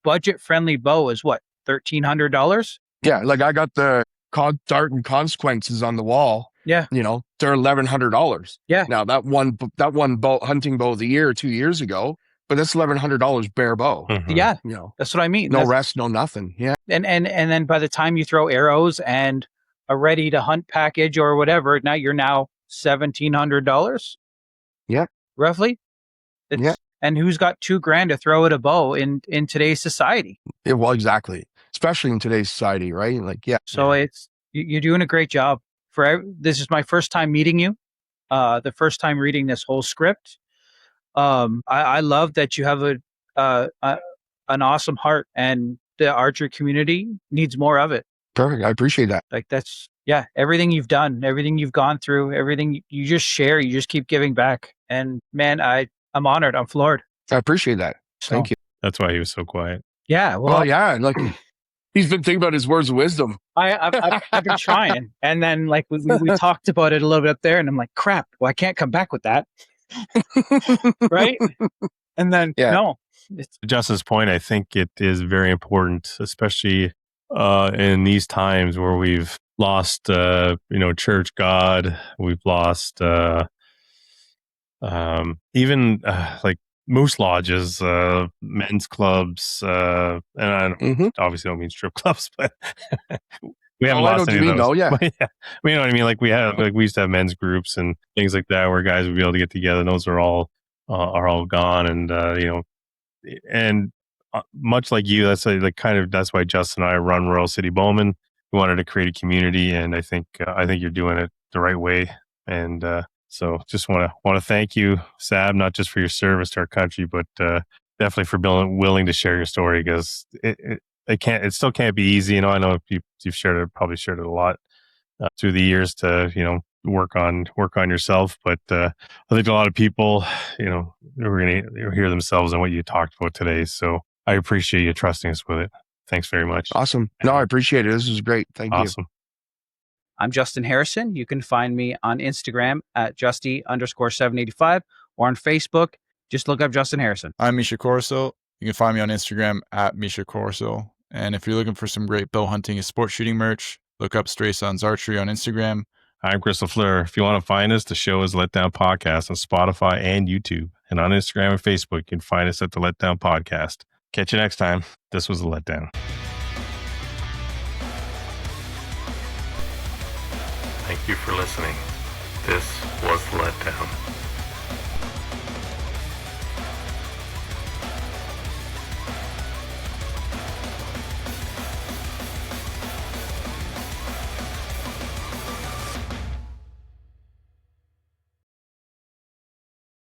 budget friendly bow is what, $1,300? Yeah, like I got the Dart and Consequences on the wall. Yeah, they're $1,100. Yeah. Now that one bow, hunting bow of the year 2 years ago, but that's $1,100 bare bow. Mhm. Yeah, that's what I mean. No rest, no nothing. Yeah, and then by the time you throw arrows and a ready to hunt package or whatever, you're $1,700. Yeah, roughly. And who's got $2,000 to throw at a bow in today's society? Yeah, well, exactly. Especially in today's society, right? Like, yeah. So it's, you're doing a great job. This is my first time meeting you. The first time reading this whole script. I love that you have an awesome heart, and the archery community needs more of it. Perfect. I appreciate that. Like, that's, everything you've done, everything you've gone through, everything you just share, you just keep giving back. And man, I'm honored. I'm floored. I appreciate that. So, Thank you. That's why he was so quiet. Yeah. Well, yeah. Like he's been thinking about his words of wisdom. I've been trying. And then like we talked about it a little bit up there and I'm like, crap, well, I can't come back with that. Right. And then, no. To Justin's point, I think it is very important, especially in these times where we've lost, church God. We've lost even like moose lodges, men's clubs, and I obviously don't mean strip clubs, but we haven't lost any of those. Yeah. But yeah, you know what I mean. Like we used to have men's groups and things like that where guys would be able to get together. Those are all gone, and and much like you, that's that's why Justin and I run Royal City Bowman. We wanted to create a community, and I think you're doing it the right way. And so, just want to thank you, Sab, not just for your service to our country, but definitely for being willing to share your story, because it still can't be easy. I know you've probably shared it a lot through the years to work on yourself, but I think a lot of people are going to hear themselves in what you talked about today. So I appreciate you trusting us with it. Thanks very much. Awesome. No, I appreciate it. This was great. Thank you. Awesome. I'm Justin Harrison. You can find me on Instagram at Justy_785 or on Facebook. Just look up Justin Harrison. I'm Misha Corso. You can find me on Instagram at Misha Corso. And if you're looking for some great bow hunting and sport shooting merch, look up Stray Sons Archery on Instagram. I'm Crystal Fleur. If you want to find us, the show is LETdown Podcast on Spotify and YouTube. And on Instagram and Facebook, you can find us at the LETdown Podcast. Catch you next time. This was The Letdown. Thank you for listening. This was The Letdown.